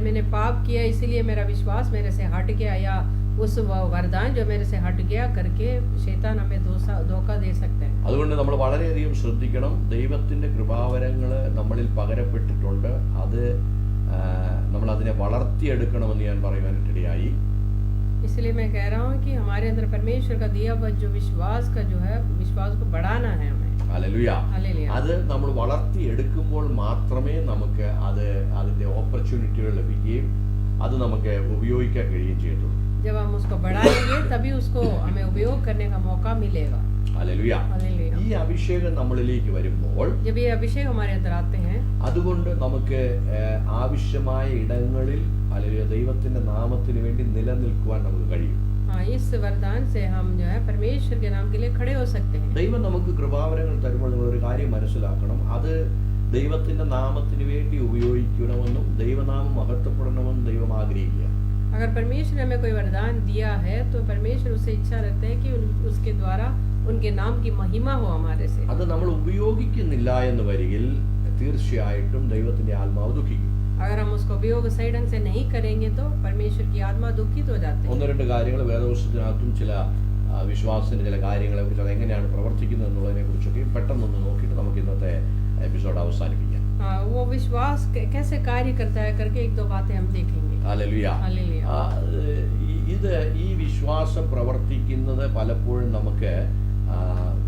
मैंने पाप किया इसलिए मेरा विश्वास मेरे से हट गया, या उस वरदान जो मेरे से हट गया करके शैतान हमें धोखा दे सकते हैं। അതുകൊണ്ട് നമ്മൾ വളരെയധികം ശ്രദ്ധിക്കണം. ദൈവത്തിന്റെ കൃപാവരങ്ങൾ നമ്മളിൽ പകരപ്പെട്ടിട്ടുണ്ട്, അത് നമ്മൾ അതിനെ വളർത്തിയെടുക്കണമെന്ന് ഞാൻ പറയുവാനിടയായി. इसलिए मैं कह रहा हूँ कि हमारे अंदर परमेश्वर का दिया हुआ जो विश्वास का जो है विश्वास को बढ़ाना है हमें। ഹല്ലേലൂയ. हालेलुया। അത് നമ്മൾ വളർത്തിയെടുക്കുമ്പോൾ മാത്രമേ നമുക്ക് അതിന്റെ ഓപ്പർച്യൂണിറ്റികൾ ലഭിക്കുകയും അത് നമുക്ക് ഉപയോഗിക്കാൻ കഴിയുകയും ചെയ്യത്തുള്ളൂ. जब हम उसको बढ़ाएंगे तभी उसको हमें उपयोग करने का मौका मिलेगा। ഹല്ലേലൂയ. हालेलुया। ഈ അഭിഷേകം നമ്മളിലേക്ക് വരുമ്പോൾ जब ये अभिषेक हमारे अंदर आते हैं അതുകൊണ്ട് നമുക്ക് ആവശ്യമായ ഇടങ്ങളിൽ അല്ലെങ്കിൽ ദൈവത്തിന്റെ നാമത്തിന് വേണ്ടി നിലനിൽക്കുവാൻ നമുക്ക് കഴിയും. हाँ, इस वरदान से हम जो है परमेश्वर के नाम के लिए खड़े हो सकते हैं। ദൈവം നമുക്ക് കൃപാവരങ്ങൾ തരുമ്പോൾ നിങ്ങളൊരു കാര്യം മനസ്സിലാക്കണം, അത് ദൈവത്തിന്റെ നാമത്തിന് വേണ്ടി ഉപയോഗിക്കണമെന്നും ദൈവനാമം മഹത്വപ്പെടണമെന്നും ദൈവം ആഗ്രഹിക്കുക. अगर परमेश्वर ने हमें कोई वरदान दिया है तो परमेश्वर उससे इच्छा रखते हैं कि उसके द्वारा उनके नाम की महिमा हो हमारे से। അത് നമ്മൾ ഉപയോഗിക്കുന്നില്ല എന്ന് വരികിൽ തീർച്ചയായിട്ടും ദൈവത്തിന്റെ ആത്മാവ് ദുഃഖിക്കും. अगर हम उसको उपयोग सही ढंग से नहीं करेंगे तो परमेश्वर की आत्मा दुखित हो जाती है। ഒന്ന് രണ്ട് കാര്യങ്ങൾ വേദപുസ്തകത്തിനകത്തും ചില വിശ്വാസത്തിന്റെ ചില കാര്യങ്ങളെ കുറിച്ച് അത് എങ്ങനെയാണ് പ്രവർത്തിക്കുന്നത് എന്നുള്ളതിനെ കുറിച്ചൊക്കെ പെട്ടെന്നൊന്ന് നോക്കിയിട്ട് നമുക്ക് ഇന്നത്തെ എപ്പിസോഡ് അവസാനിപ്പിക്കാം. हाँ, वो विश्वास कैसे कार्य करता है करके एक दो बातें हम देखेंगे। ഹല്ലേലൂയ. हालेलुया। ഈ വിശ്വാസം പ്രവർത്തിക്കുന്നത് പലപ്പോഴും നമുക്ക്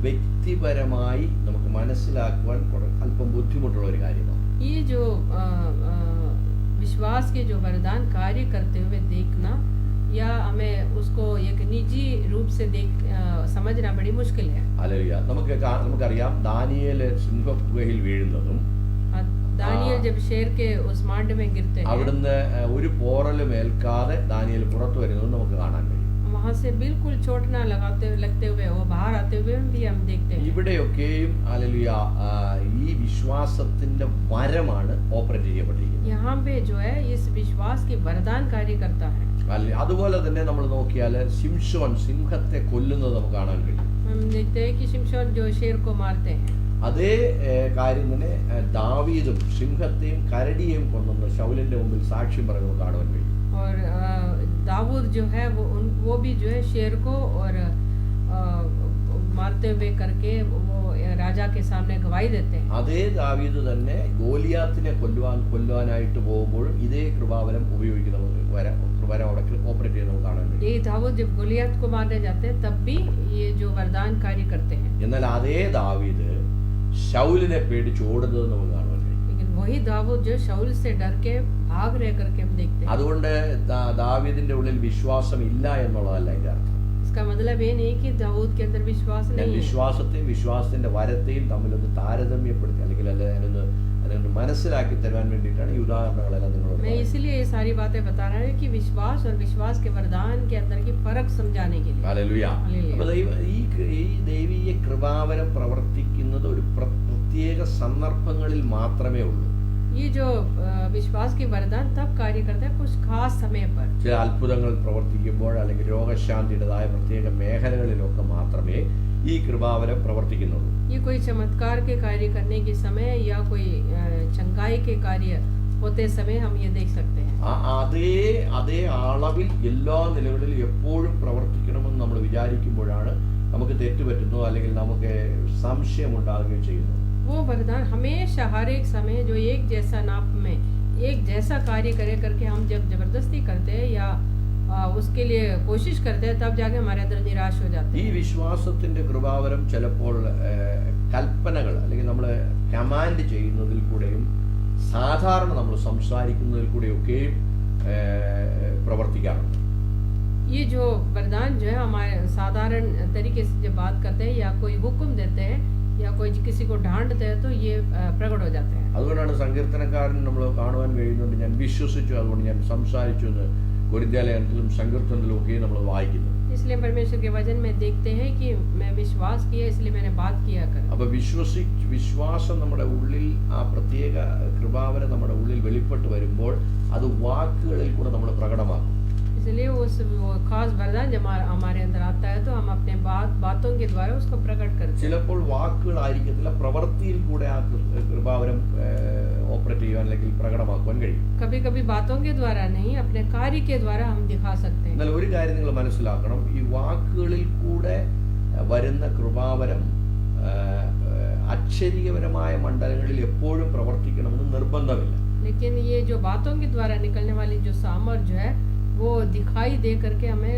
വ്യക്തിപരമായി നമുക്ക് മനസ്സിലാക്കുവാൻ അല്പം ബുദ്ധിമുട്ടുള്ള ഒരു കാര്യമാണ്. ये जो विश्वास के जो वरदान कार्य करते हुए देखना या हमें उसको एक निजी रूप से समझना बड़ी मुश्किल है। ഹല്ലേലൂയ. നമുക്കറിയാം ദാനിയേൽ സിംഹഗുഹയിൽ വീഴുന്നതും दानियल जब शेर के उस मांड में गिरते हैं, അവിടുന്ന് ഒരു പോറലും ഏൽക്കാതെ ദാനിയേൽ പുറത്തു വരുന്നതും നമുക്ക് കാണാൻ കഴിയും. वहां से बिल्कुल चोट ना लगते हुए वो बाहर आते हुए भी हम देखते हैं। ഇവിടെയൊക്കെയും ഹല്ലേലൂയ ഈ വിശ്വാസത്തിന്റെ വരമാണ് ഓപ്പറേറ്റ് ചെയ്യപ്പെട്ടിരിക്കുന്നത്. यहाँ पे जो है इस विश्वास की वरदान कार्य करता है। അതുപോലെ തന്നെ നമ്മൾ നോക്കിയാൽ ശിംശോൻ സിംഹത്തെ കൊല്ലുന്നത് നമുക്ക് കാണാൻ കഴിയും. हम देखते हैं कि शिमशोन जो शेर को मारते हैं, അതേ കാര്യം തന്നെ ദാവീദും സിംഹത്തെയും കരടിയെയും കൊന്നെന്ന് ശൗലിന്റെ മുമ്പിൽ സാക്ഷ്യം പറയുന്നത് കാണുവാൻ കഴിയും. और दाऊद जो है वो भी जो है शेर को और मारते हुए करके वो राजा के सामने गवाही देते हैं। അതേ ദാവീദ് തന്നെ ഗോലിയാത്തിനെ കൊല്ലുവാനായിട്ട് പോകുമ്പോഴും ഇതേ കൃപാവരം ഉപയോഗിക്കുന്ന വരം അവിടെ ഓപ്പറേറ്റ് ചെയ്യുന്നത് നമുക്ക് കാണാൻ കഴിയും. ये दाऊद जब गोलियत को मारने जाते हैं तब भी ये जो वरदान कार्य करते हैं। എന്നാൽ അതേ ദാവീദ് ശൗലിനെ പേടിച്ച് ഓടുന്നത് നമുക്ക് കാണാൻ കഴിയും. लेकिन वही दाऊद जो शाऊल से डर के भाग रहे करके हम देखते हैं। അതുകൊണ്ട് ദാവീദിന്റെ ഉള്ളിൽ വിശ്വാസം ഇല്ല എന്നുള്ളതല്ല അതിന്റെ അർത്ഥം. इसका मतलब ये नहीं कि दाऊद के अंदर विश्वास नहीं है। വിശ്വാസത്തെയും വിശ്വാസത്തിന്റെ വരത്തെയും തമ്മിലൊന്ന് താരതമ്യപ്പെടുത്തി അല്ലെങ്കിൽ അതിനൊന്ന് മനസ്സിലാക്കി തരാൻ വേണ്ടിയിട്ടാണ് ഈ ഉദാഹരണങ്ങളെല്ലാം നിങ്ങളോട് मैं इसलिए ये सारी बातें बता रहा हूँ कि विश्वास और विश्वास के वरदान के अंदर की फर्क समझाने के लिए। ഹല്ലേലൂയ. അപ്പോൾ ഈ ദൈവീയ കൃപാവരം പ്രവർത്തിക്കുന്നത് ഒരു പ്രത്യേക സന്ദർഭങ്ങളിൽ മാത്രമേ ഉള്ളൂ. ये जो विश्वास की वरदान तब कार्य करता है कुछ खास समय पर। ചില അത്ഭുതങ്ങൾ പ്രവർത്തിക്കുമ്പോൾ അല്ലെങ്കിൽ രോഗശാന്തിയുടേതായ പ്രത്യേക മേഖലകളിലൊക്കെ മാത്രമേ ഈ കൃപാവരം പ്രവർത്തിക്കുന്നുള്ളൂ. ये कोई चमत्कार के कार्य करने के समय या कोई चंगाई के कार्य होते समय हम ये देख सकते हैं। അതേ അളവിൽ എല്ലാ നിലകളിലും എപ്പോഴും പ്രവർത്തിക്കണമെന്ന് നമ്മൾ വിചാരിക്കുമ്പോഴാണ് നമുക്ക് തെറ്റുപറ്റുന്നതോ അല്ലെങ്കിൽ നമുക്ക് സംശയം ഉണ്ടാകുകയും ചെയ്യുന്നത്. वो वरदान हमेशा हर एक समय जो एक जैसा नाप में एक जैसा कार्य करे करके हम जब जबरदस्ती करते हैं या उसके लिए कोशिश करते हैं तब जाके हमारे अंदर निराश हो जाते ഈ हैं। വിശ്വാസത്തിന്റെ കൃപാവരം ചിലപ്പോൾ കൽപ്പനകൾ അല്ലെങ്കിൽ നമ്മൾ കമാൻഡ് ചെയ്യുന്നതിൽ കൂടെയും സാധാരണ നമ്മൾ സംസാരിക്കുന്നതിൽ കൂടെയൊക്കെയും പ്രവർത്തിക്കാറുണ്ട്. ये जो वरदान जो है हमारे साधारण तरीके से जब बात करते हैं या कोई हुक्म देते हैं या कोई किसी को डांटते हैं तो ये प्रकट हो जाते हैं। അതുകൊണ്ടാണ് സങ്കീർത്തനക്കാരൻ നമ്മൾ കാണുവാൻ കഴിയുന്നുണ്ട്, ഞാൻ വിശ്വസിച്ചു അതുകൊണ്ട് ഞാൻ സംസാരിച്ചു എന്ന് കൊരിന്ത്യലേഖനത്തിലും സങ്കീർത്തനത്തിലും ഒക്കെ നമ്മൾ വായിക്കുന്നു. इसलिए परमेश्वर के वचन में देखते हैं कि मैं विश्वास किया इसलिए मैंने बात किया कर। അപ്പൊ വിശ്വാസം നമ്മുടെ ഉള്ളിൽ ആ പ്രത്യേക കൃപാവരം നമ്മുടെ ഉള്ളിൽ വെളിപ്പെട്ട് വരുമ്പോൾ അത് വാക്കുകളിൽ കൂടെ നമ്മൾ പ്രകടമാക്കും. इसलिए वो खास वरदान जब हमारे अंदर आता है तो हम अपने बातों के द्वारा उसको प्रकट करते हैं। ചിലപ്പോൾ വാക്കുകളായിരിക്കത്തില്ല, പ്രവൃത്തിയിൽ കൂടെ ആ കൃപാവരം ഓപ്പറേറ്റ് ചെയ്യാൻ അല്ലെങ്കിൽ പ്രകടമാക്കുവാൻ കഴിയും. कभी कभी बातों के द्वारा नहीं अपने कार्य के द्वारा हम दिखा सकते हैं। എന്നാൽ ഒരു കാര്യം നിങ്ങൾ മനസ്സിലാക്കണം, ഈ വാക്കുകളിൽ കൂടെ വരുന്ന കൃപാവരം അക്ഷരീയപരമായ മണ്ഡലങ്ങളിൽ എപ്പോഴും പ്രവർത്തിക്കണമെന്ന് നിർബന്ധമില്ല. लेकिन ये जो बातों के द्वारा निकलने वाली जो सामर्थ्य है वो दिखाई दे करके हमें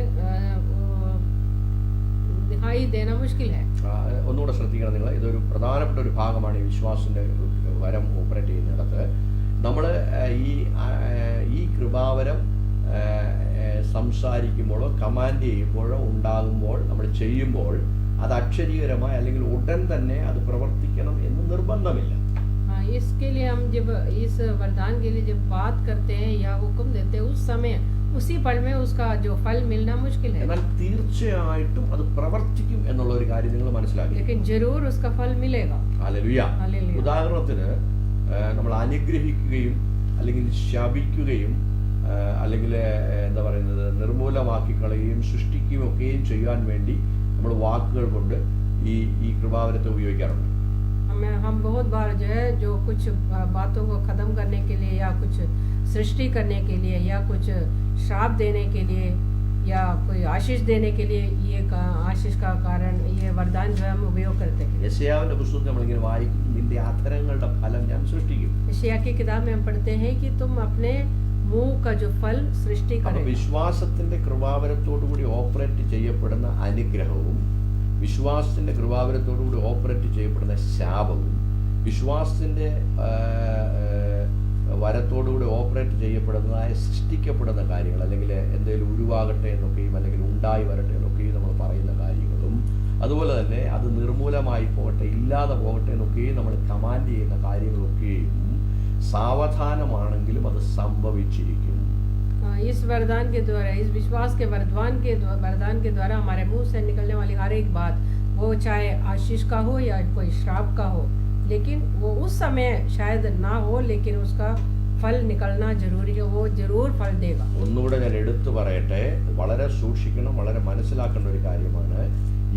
दिखाई देना मुश्किल है। ഒന്നുകൂടെ ശ്രദ്ധിക്കണം നിങ്ങൾ, ഇതൊരു പ്രധാനപ്പെട്ട ഒരു ഭാഗമാണ് ഈ വിശ്വാസത്തിന്റെ വരം ഓപ്പറേറ്റ് ചെയ്യുന്നിടത്ത്. നമ്മൾ ഈ കൃപാവരം സംസാരിക്കുമ്പോഴോ കമാൻഡ് ചെയ്യുമ്പോഴോ ഉണ്ടാകുമ്പോൾ നമ്മൾ ചെയ്യുമ്പോൾ അത് അക്ഷരീകരമായി അല്ലെങ്കിൽ ഉടൻ തന്നെ അത് പ്രവർത്തിക്കണം എന്ന് നിർബന്ധമില്ല. इसके लिए हम जब इस वरदान के लिए जब बात करते हैं या हुक्म देते हैं उस समय उसी पल में उसका जो फल मिलना मुश्किल है। എന്നാൽ തീർച്ചയായിട്ടും അത് പ്രവർത്തിക്കും എന്നുള്ള ഒരു കാര്യം നിങ്ങൾ മനസ്സിലാക്കി. लेकिन जरूर उसका फल मिलेगा। ഹല്ലേലൂയ. ഉദാഹരണത്തിന് നമ്മൾ അനുഗ്രഹിക്കുകയും അല്ലെങ്കിൽ ശപിക്കുകയും അല്ലെങ്കിൽ എന്താ പറയുന്നത് നിർമൂലമാക്കി കളയുകയും സൃഷ്ടിക്കുകയും ഒക്കെയും ചെയ്യാൻ വേണ്ടി നമ്മൾ വാക്കുകൾ കൊണ്ട് ഈ കൃപാവരത്തെ ഉപയോഗിക്കാറുണ്ട്. हम बहुत बार जो है जो कुछ बातों को खत्म करने के लिए या कुछ सृष्टि करने के लिए या कुछ श्राप देने के लिए या कोई आशीष देने के लिए ये आशीष का कारण ये वरदान जो है हम उपयोग करते हैं। യെശയ്യാവിന്റെ പുസ്തകത്തിൽ നമ്മളിങ്ങനെ വായിക്കും, നിന്റെ അധരങ്ങളുടെ ഫലം ഞാൻ സൃഷ്ടിക്കും. यशायाह की किताब में हम पढ़ते हैं कि तुम अपने मुंह का जो फल सृष्टि करें। വിശ്വാസത്തിന്റെ കൃപാവരത്തോടു കൂടി ഓപ്പറേറ്റ് ചെയ്യപ്പെടുന്ന അനുഗ്രഹവും വിശ്വാസത്തിന്റെ കൃപാവരത്തോടു കൂടി ഓപ്പറേറ്റ് ചെയ്യപ്പെടുന്ന ശാപവും വിശ്വാസത്തിന്റെ വരത്തോടുകൂടി ഓപ്പറേറ്റ് ചെയ്യപ്പെടുന്നതായ സൃഷ്ടിക്കപ്പെടുന്ന കാര്യങ്ങൾ, അല്ലെങ്കിൽ എന്തെങ്കിലും ഉരുവാകട്ടെ എന്നൊക്കെയും അല്ലെങ്കിൽ ഉണ്ടായി വരട്ടെ എന്നൊക്കെയും നമ്മൾ പറയുന്ന കാര്യങ്ങളും, അതുപോലെ തന്നെ അത് നിർമൂലമായി പോകട്ടെ, ഇല്ലാതെ പോകട്ടെ എന്നൊക്കെയും നമ്മൾ കമാൻഡ് ചെയ്യുന്ന കാര്യങ്ങളൊക്കെയും സാവധാനമാണെങ്കിലും അത് സംഭവിച്ചിരിക്കും. इस वरदान के द्वारा, इस विश्वास के वरदान के द्वारा हमारे मुंह से निकलने वाली हर एक बात, वो चाहे आशीष का हो या कोई श्राप का हो, लेकिन वो उस समय शायद ना हो, लेकिन उसका फल निकलना जरूरी है, वो जरूर फल देगा. ഒന്നുകൂടെ ഞാൻ എടുത്തു പറയട്ടെ, വളരെ സൂക്ഷിക്കണം, വളരെ മനസ്സിലാക്കേണ്ട ഒരു കാര്യമാണ്.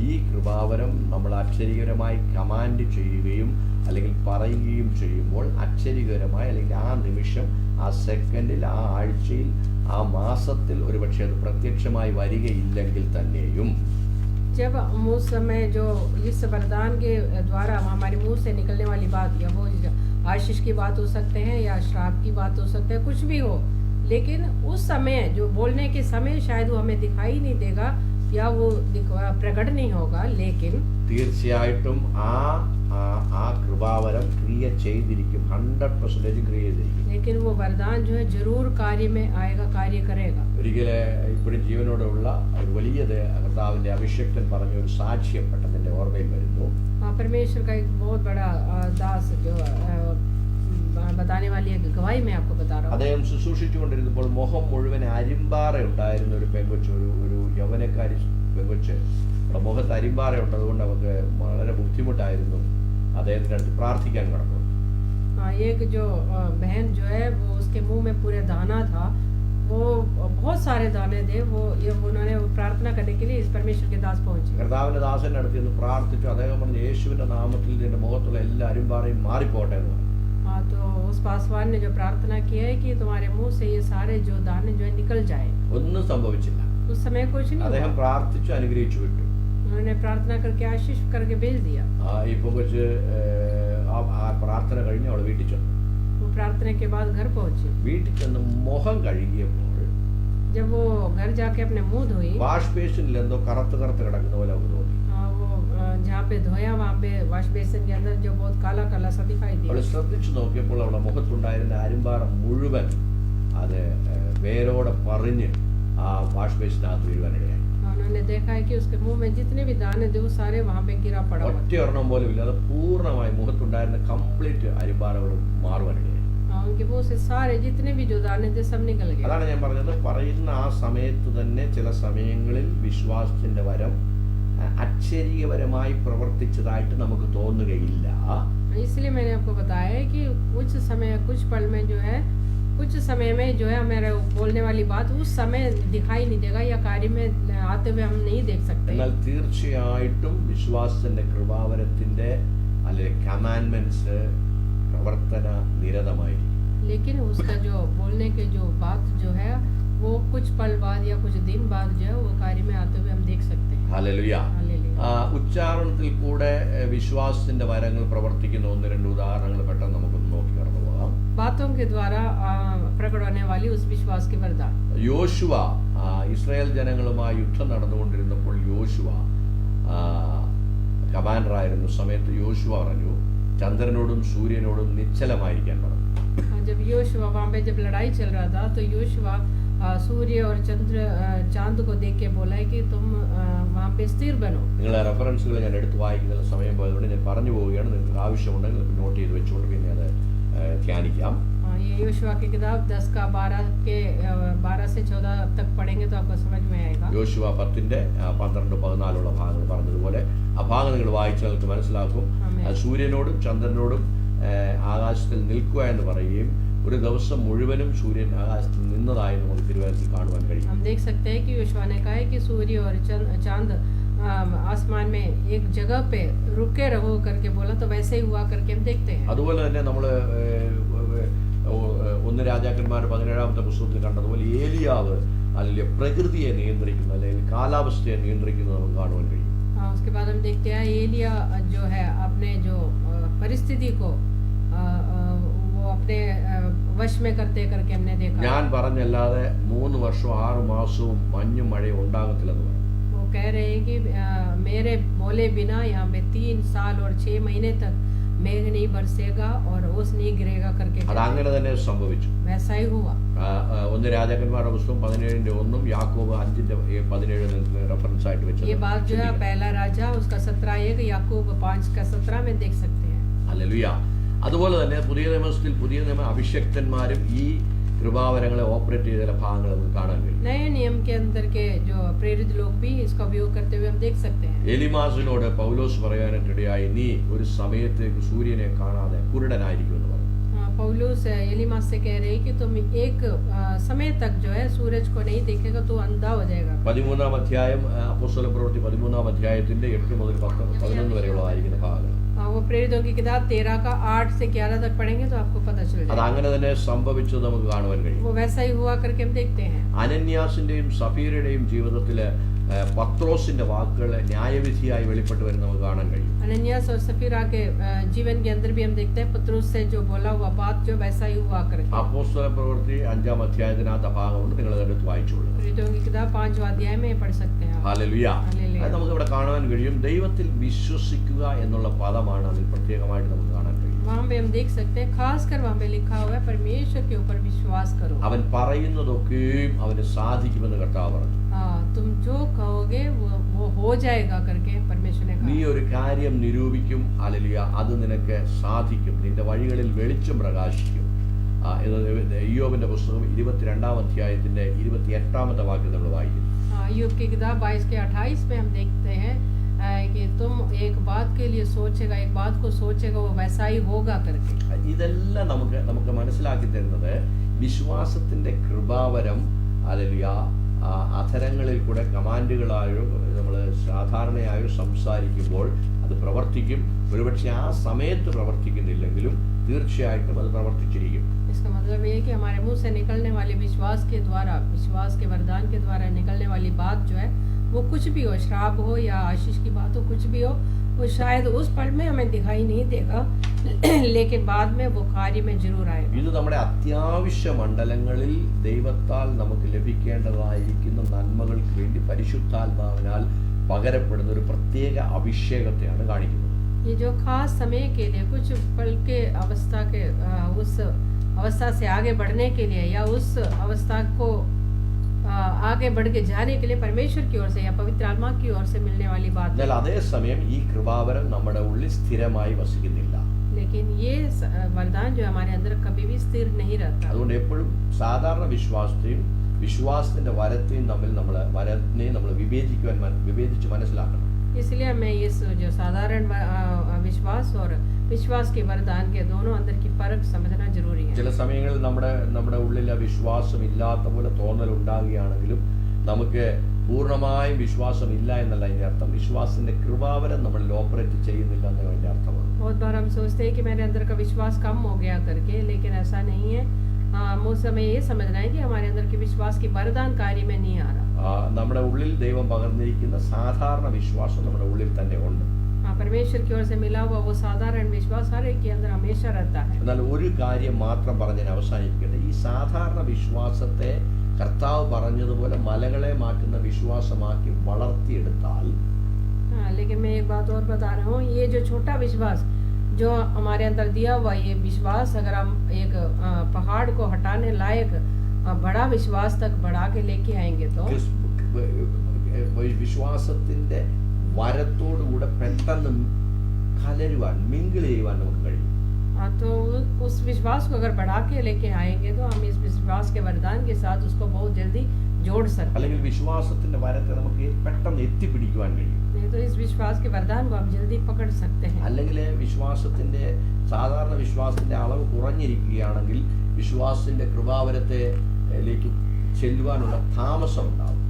ഈ കൃപാവരം നമ്മൾ ആശ്ചര്യകരമായി കമാൻഡ് ചെയ്യുകയും അല്ലെങ്കിൽ പറയുകയും ചെയ്യുമ്പോൾ ആശ്ചര്യകരമായി അല്ലെങ്കിൽ ആ നിമിഷം, ആ സെക്കൻഡിൽ, ആ ആഴ്ചയിൽ, ആ മാസത്തിൽ ഒരുപക്ഷെ അത് പ്രത്യക്ഷമായി വരികയില്ലെങ്കിൽ തന്നെയും जब हम उस समय जो इस वरदान के द्वारा हमारे मुंह से निकलने वाली बात, या वो आशीष की बात हो सकते हैं या श्राप की बात हो सकते हैं, कुछ भी हो, लेकिन उस समय जो बोलने के समय शायद वो हमें दिखाई नहीं देगा या वो प्रकट नहीं होगा, लेकिन തീർച്ചയായിട്ടും ആ കൃപാവരം ക്രിയ ചെയ്തിരിക്കും, 100% ക്രിയ ചെയ്തിരിക്കും. लेकिन वो वरदान जो है जरूर कार्य में आएगा, कार्य करेगा. ഒരിക്കലെ ഇപ്പോഴും ജീവനോടുള്ള ഒരു വലിയ കർത്താവിന്റെ അഭിഷേക്തൻ പറഞ്ഞ ഒരു സാക്ഷ്യം പെട്ടെന്ന് എൻ്റെ ഓർമ്മയിൽ വരുന്നു. परमेश्वर का एक बहुत बड़ा दास जो बताने वाली एक गवाही मैं आपको बता रहा हूँ. അദ്ദേഹം ശുശ്രൂഷിച്ചുകൊണ്ടിരുന്നപ്പോൾ മുഖം മുഴുവൻ അരിമ്പാറ ഉണ്ടായിരുന്ന ഒരു പെങ്കൊച്ച്, ഒരു യൗവനക്കാരി പെങ്കൊച്ച്, മുഖത്ത് അരിമ്പാറ ഉണ്ട്. അതുകൊണ്ട് അവർക്ക് വളരെ ബുദ്ധിമുട്ടായിരുന്നു അദ്ദേഹത്തിൻ്റെ അടുത്ത് പ്രാർത്ഥിക്കാൻ കടന്നു. एक जो बहन जो है, वो उसके मुंह में पूरे दाना था, वो बहुत सारे दाने थे. उन्होंने प्रार्थना करने के लिए इस परमेश्वर के दास पहुंचे. കർത്താവിന്റെ ദാസന്റെ അടുത്ത് നിന്ന് പ്രാർത്ഥിച്ചു. അദ്ദേഹം പറഞ്ഞു, യേശുവിന്റെ നാമത്തിൽ നിന്റെ മുഖത്തുള്ള എല്ലാ അരിമ്പാറയും മാറിപ്പോട്ടെ എന്ന് പറഞ്ഞു. तो उस पासवान ने जो प्रार्थना की है कि तुम्हारे मुंह से ये सारे जो दाने जो है निकल जाए. ഒന്നും സംഭവിച്ചില്ല. उस समय कुछ नहीं അദ്ദേഹം हुआ. പ്രാർത്ഥിച്ചു, അനുഗ്രഹിച്ചു വിട്ടു. उन्होंने प्रार्थना करके आशीष करके भेज दिया. ഇപ്പൊ വെച്ച് ആ പ്രാർത്ഥന കഴിഞ്ഞ് അവൾ വീട്ടിൽ ചെന്നു. वो प्रार्थना के बाद घर पहुंची. വീട്ടിൽ ചെന്ന് മുഖം കഴുകിയപ്പോൾ जब वो घर जाके अपने मुंह धोई, വാഷ് ബേസിനിൽ എന്തോ കറുത്ത് കിടക്കുന്ന പോലെ അവൾക്ക് തോന്നി. वो जहाँ पे धोया वहाँ पे वॉश बेसिन के अंदर जो बहुत काला काला सा दिखाई അവൾ दिया. ശ്രദ്ധിച്ചു നോക്കിയപ്പോൾ അവളുടെ മുഖത്തുണ്ടായിരുന്ന അരിമ്പാറ മുഴുവൻ അത് വേരോടെ പറഞ്ഞ് ആ വാഷ് ബേസിനകത്ത് വീഴുവാനിടയായി. उन्होंने देखा है कि उसके मुंह में जितने भी दाने थे वो सारे वहाँ पे गिरा पड़ा हुआ. ഒറ്റ ഒരെണ്ണം പോലും ഇല്ല. അത് പൂർണ്ണമായി മുഖത്തുണ്ടായിരുന്ന കംപ്ലീറ്റ് അരിമ്പാറകളും മാറുവാനിടയായി. उनके मुंह से सारे जितने भी जो दाने थे सब निकल गए. അതാണ് ഞാൻ പറഞ്ഞത്, പറയുന്ന ആ സമയത്ത് തന്നെ ചില സമയങ്ങളിൽ വിശ്വാസത്തിന്റെ വരം ആശ്ചര്യപരമായി പ്രവർത്തിച്ചതായിട്ട് നമുക്ക് തോന്നുകയില്ല. इसलिए मैंने आपको बताया है कि कुछ समय, कुछ पल में जो है, कुछ समय में जो है हमारे बोलने वाली बात उस समय दिखाई नहीं देगा या कार्य में आते हुए हम नहीं देख सकते. എന്നാൽ തീർച്ചയായിട്ടും വിശ്വാസത്തിന്റെ കൃപാവരത്തിന്റെ അല്ലെങ്കിൽ കമാൻഡ്മെന്റ്സ് പ്രവർത്തന നിരതമായിരിക്കും. लेकिन उसका जो बोलने के जो बात जो है वो कुछ पल बाद या कुछ दिन बाद जो है वो कार्य में आते हुए हम देख सकते हैं. ഹല്ലേലൂയ. हालेलुया. ഉച്ചാരണത്തിൽ കൂടെ വിശ്വാസത്തിന്റെ വരങ്ങൾ പ്രവർത്തിക്കുന്ന ഒന്ന് രണ്ട് ഉദാഹരണങ്ങൾ പെട്ടെന്ന് നമുക്കൊന്ന് നോക്കി കടന്നു പോകാം. बातों के द्वारा प्रकट होने वाली उस विश्वास की वरदान. യോശുവ ഇസ്രായേൽ ജനങ്ങളുമായി യുദ്ധം നടന്നുകൊണ്ടിരുന്നപ്പോൾ യോശുവ കമാൻഡറായിരുന്ന സമയത്ത് യോശുവ പറഞ്ഞു, ചന്ദ്രനോടും സൂര്യനോടും നിശ്ചലമായിരിക്കാൻ പറഞ്ഞു. जब योशुआ वहाँ पे जब लड़ाई चल रहा था तो योशुआ सूर्य और चंद्र चांद को देख के बोला है कि तुम वहाँ पे स्थिर बनो. നിങ്ങളെ റെഫറൻസുകൾ ഞാൻ എടുത്ത് വായിക്കുന്ന സമയം പോയതുകൊണ്ട് ഞാൻ പറഞ്ഞു പോവുകയാണ്. നിങ്ങൾക്ക് ആവശ്യമുണ്ടെങ്കിൽ നിങ്ങൾക്ക് നോട്ട് ചെയ്ത് വെച്ചുകൊണ്ട് പിന്നെ അത് ധ്യാനിക്കാം. ये योशुआ की किताब 10 का 12 से 14 तक पढ़ेंगे तो आपको समझ में आएगा. യോശുവ 10-ന്റെ 12-14 ഭാഗങ്ങൾ പറഞ്ഞതുപോലെ ആ ഭാഗം നിങ്ങൾ വായിച്ചാൽ നിങ്ങൾക്ക് മനസ്സിലാക്കും. സൂര്യനോടും ചന്ദ്രനോടും ആകാശത്തിൽ നിൽക്കുക എന്ന് പറയുകയും ഒരു ദിവസം മുഴുവനും സൂര്യൻ ആകാശത്തിൽ നിന്നതായി നമുക്ക് തിരുവനന്തപുരത്തിൽ കാണുവാൻ കഴിയും. हम देख सकते हैं कि योशुआ ने कहा है कि सूर्य और चांद आसमान में एक जगह पे रुके रहो करके बोला, तो वैसे ही हुआ करके हम देखते हैं. അതുപോലെ തന്നെ നമ്മൾ ഒന്ന് രാജാക്കന്മാർ 17-ാമത്തെ പുസ്തകത്തിൽ കണ്ടതുപോലെ ഏലിയാവ് അല്ലെങ്കിൽ പ്രകൃതിയെ നിയന്ത്രിക്കുന്ന അല്ലെങ്കിൽ കാലാവസ്ഥയെ നിയന്ത്രിക്കുന്നത് നമുക്ക് കാണുവാൻ കഴിയും. उसके बाद हम देखते हैं एलिया जो है अपने जो परिस्थिति को वो अपने वश में करते करके हमने देखा. ഞാൻ പറഞ്ഞല്ലാതെ 3 വർഷം 6 മാസവും മഞ്ഞും മഴയും ഉണ്ടാകത്തില്ലെന്ന് പറഞ്ഞു. वो कह रहे हैं कि मेरे बोले बिना यहाँ पे 3 साल और 6 महीने तक मेघ नहीं बरसेगा और ओस नहीं गिरेगा करके അത് അങ്ങനെ തന്നെ സംഭവിച്ചു. वैसा ही हुआ। ഒന്ന് രാജാക്കന്മാരുടെ പുസ്തകം 17:1 യാക്കോബ് 5:17 റെഫറൻസ് ആയിട്ട് വെച്ചത്. ये बात जो है पहला राजा उसका 17:1 याकूब 5:17 में देख सकते हैं। ഹല്ലേലൂയ. അതുപോലെ തന്നെ പുതിയ നിയമ അഭിഷക്തന്മാരും ഈ കൃപാവരങ്ങളെ ഓപ്പറേറ്റ് ചെയ്ത ചില ഭാഗങ്ങൾ നമുക്ക് കാണാൻ കഴിയും. नए नियम के अंदर के जो प्रेरित लोग भी इसका उपयोग करते हुए हम देख सकते हैं। എലിമാസിനോട് പൗലോസ് പറയാനായിട്ടിടയായി, നീ ഒരു സമയത്തേക്ക് സൂര്യനെ കാണാതെ കുരുടനായിരിക്കുമെന്ന് പറഞ്ഞു. पौलुस एलीमास से कह रहे हैं कि तुम एक समय तक जो है सूरज को नहीं देखेगा तो अंधा हो जाएगा। 13-ാം അധ്യായം അപ്പോസ്തല പ്രവൃത്തി 13-ാം അധ്യായത്തിന്റെ 8 മുതൽ 11 വരെയുള്ളതായിരിക്കുന്ന ഭാഗങ്ങൾ. वो प्रेरितों की किताब 13 का 8 से 11 तक पढ़ेंगे तो आपको पता चल അത് जाएगा। അങ്ങനെ തന്നെ സംഭവിച്ചത് നമുക്ക് കാണുവാൻ കഴിയും. वो वैसा ही हुआ करके हम देखते हैं। അനന്യാസിന്റെയും സഫീരയുടെയും ജീവിതത്തില് പത്രോസിന്റെ വാക്കുകൾ ന്യായവിധിയായി വെളിപ്പെട്ട് വരുന്നത് നമുക്ക് കാണാൻ കഴിയും. अनन्यास और सफीरा के जीवन के अंदर भी हम देखते हैं पत्रुस से जो बोला हुआ बात जो वैसा ही हुआ करके। അപ്പോസ്തല പ്രവൃത്തി 5-ാം അധ്യായത്തിനകത്ത് ആ ഭാഗമുണ്ട്, നിങ്ങൾ അതെടുത്ത് വായിച്ചോളൂ. प्रेरितों की किताब 5वां अध्याय में पढ़ सकते हैं। ഹല്ലേലൂയ. അത് നമുക്ക് ഇവിടെ കാണാൻ കഴിയും. ദൈവത്തിൽ വിശ്വസിക്കുക എന്നുള്ള പദമാണ് അതിൽ പ്രത്യേകമായിട്ട് നമുക്ക് കാണാൻ കഴിയും. वहाँ पे हम देख सकते हैं, खासकर वहाँ पे लिखा हुआ है परमेश्वर के ऊपर विश्वास करो। അവൻ പറയുന്നതൊക്കെയും അവന് സാധിക്കുമെന്ന് കർത്താവ് പറഞ്ഞു. तुम जो कहोगे वो हो जाएगा करके परमेश्वर ने നീ कहा। ഒരു കാര്യം നിരൂപിക്കും, ഹല്ലേലൂയ, അത് നിനക്ക് സാധിക്കും, നിന്റെ വഴികളിൽ വെളിച്ചം പ്രകാശിക്കും. ഇയ്യോബിന്റെ പുസ്തകം 22-ാം അധ്യായത്തിന്റെ 28-ാമത്തെ വാക്യം നമ്മൾ വായിക്കും. अय्यूब की किताब 22 के 28 में हम देखते हैं कि तुम एक बात के लिए सोचेगा, एक बात को सोचेगा वो वैसा ही होगा करके। ഇതെല്ലാം നമുക്ക് മനസ്സിലാക്കി തരുന്നത് വിശ്വാസത്തിന്റെ കൃപാവരം, ഹല്ലേലൂയ, അധരങ്ങളിൽ കൂടെ കമാൻഡുകളായോ നമ്മൾ സാധാരണയായോ സംസാരിക്കുമ്പോൾ അത് പ്രവർത്തിക്കും. ഒരുപക്ഷെ ആ സമയത്ത് പ്രവർത്തിക്കുന്നില്ലെങ്കിലും തീർച്ചയായിട്ടും അത് പ്രവർത്തിച്ചിരിക്കും. इसका मतलब ये है कि हमारे मुंह से निकलने वाले विश्वास के द्वारा, विश्वास के वरदान के द्वारा निकलने वाली बात जो है वो कुछ भी हो, श्राप हो या आशीष की बात हो, कुछ भी हो, वो शायद उस पल में हमें दिखाई नहीं देगा लेकिन बाद में वो कार्य में जरूर आएगा। ഇത് നമ്മുടെ അത്യാവശ്യ മണ്ഡലങ്ങളിൽ ദൈവത്താൽ നമുക്ക് ലഭിക്കേണ്ടതായിരിക്കുന്ന നന്മകൾക്ക് വേണ്ടി പരിശുദ്ധാത്മാവിനാൽ പകരപ്പെടുന്ന ഒരു പ്രത്യേക അഭിഷേകത്തെയാണ് കാണിക്കുന്നത്. ये जो खास समय के लिए कुछ पल के अवस्था के उस अवस्था से आगे बढ़ने के लिए या उस अवस्था को आगे बढ़ के जाने के लिए परमेश्वर की ओर से या पवित्र आत्मा की ओर से मिलने वाली बात है। എന്നാൽ അതേസമയം ഈ കൃപാവരം നമ്മുടെ ഉള്ളിൽ സ്ഥിരമായി വസിക്കുന്നില്ല. लेकिन ये वरदान जो हमारे अंदर कभी भी स्थिर नहीं रहता। അതുകൊണ്ട് എപ്പോഴും സാധാരണ വിശ്വാസത്തിന്റെ വരത്തെയും തമ്മിൽ നമ്മൾ വിവേചിച്ച് മനസ്സിലാക്കണം. इसलिए हमें इस जो साधारण विश्वास और विश्वास के वरदान के दोनों अंदर की फर्क समझना जरूरी है। ചില സമയങ്ങളിൽ നമ്മുടെ ഉള്ളിൽ വിശ്വാസം ഇല്ലാത്ത പോലെ തോന്നൽ ഉണ്ടാകുകയാണെങ്കിലും നമുക്ക് പൂർണ്ണമായും വിശ്വാസം ഇല്ല എന്നല്ല അതിന്റെ അർത്ഥം. വിശ്വാസത്തിന്റെ കൃപാവരം നമ്മളിൽ ഓപ്പറേറ്റ് ചെയ്യുന്നില്ല എന്നതിന്റെ അതിന്റെ അർത്ഥമാണ്. बहुत बार हम सोचते हैं कि मेरे अंदर का विश्वास कम हो गया करके, लेकिन ऐसा नहीं है। मुझे हमें ये समझना है कि हमारे अंदर के विश्वास की वरदान कार्य में नहीं आ रहा। നമ്മുടെ ഉള്ളിൽ ദൈവം പകർന്നിരിക്കുന്ന സാധാരണ വിശ്വാസം നമ്മുടെ ഉള്ളിൽ തന്നെ ഉണ്ട്. परमेश्वर की ओर से मिला हुआ वो साधारण विश्वास हर एक के अंदर हमेशा रहता है। എന്നാൽ ഒരു കാര്യം മാത്രം പറഞ്ഞ് അവസാനിപ്പിക്കട്ടെ. ഈ സാധാരണ വിശ്വാസത്തെ കർത്താവ് പറഞ്ഞതുപോലെ മലകളെ മാറ്റുന്ന വിശ്വാസമാക്കി വളർത്തിയെടുത്താൽ, लेकिन मैं एक बात और बता रहा हूँ, ये जो छोटा विश्वास जो हमारे अंदर दिया हुआ ये विश्वास अगर हम एक पहाड़ को हटाने लायक बड़ा विश्वास तक बढ़ा के लेके आएंगे तो വിശ്വാസത്തിന്റെ വരത്തോടുകൂടെ പെട്ടെന്ന് കലരുവാൻ, മിങ്കിൾ ചെയ്യുവാൻ നമുക്ക് കഴിയും. तो उस विश्वास को अगर बढ़ा के लेके आएंगे तो हम इस विश्वास के वरदान के साथ उसको बहुत जल्दी जोड़ सकते हैं। അല്ലെങ്കിൽ വിശ്വാസത്തിന്റെ വരത്തെ നമുക്ക് പെട്ടെന്ന് എത്തിപ്പിടിക്കുവാൻ കഴിയും. नहीं तो इस विश्वास के वरदान को हम जल्दी पकड़ सकते हैं। അല്ലെങ്കിൽ സാധാരണ വിശ്വാസത്തിന്റെ അളവ് കുറഞ്ഞിരിക്കുകയാണെങ്കിൽ വിശ്വാസത്തിന്റെ കൃപാവരത്തിലേക്ക് ചെല്ലുവാനുള്ള താമസം ഉണ്ടാവും.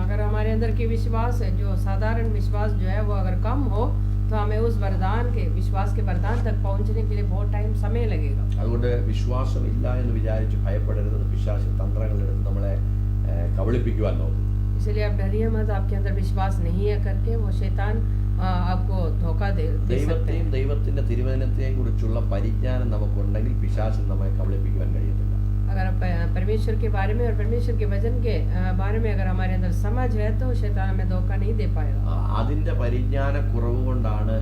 अगर हमारे अंदर की विश्वास है, जो साधारण विश्वास जो है वो अगर कम हो तो हमें उस वरदान के विश्वास के वरदान तक पहुंचने के लिए बहुत समय लगेगा। അതുകൊണ്ട് വിശ്വാസം ഇല്ല എന്ന് വിചാരിച്ച് ഭയപ്പെടരുത്. പിശാച് തന്ത്രങ്ങളെടുത്ത് നമ്മളെ കബളിപ്പിക്കുവാൻ നോക്കും. इसलिए आप डरिए मत, आपके अंदर विश्वास नहीं है करके वो शैतान आपको धोखा दे सकते हैं। ദൈവത്തിന്റെ തിരുവചനത്തെയും കുറിച്ചുള്ള പരിജ്ഞാനം നമുക്കുണ്ടെങ്കിൽ പിശാച് നമ്മെ കബളിപ്പിക്കുവാൻ കഴിയത്തില്ല. अगर परमेश्वर के बारे में और परमेश्वर के वचन के बारे में अगर हमारे अंदर समझ है तो शैतान हमें धोखा नहीं दे पाएगा। അതിന്റെ പരിജ്ഞാന കുറവ് കൊണ്ടാണ്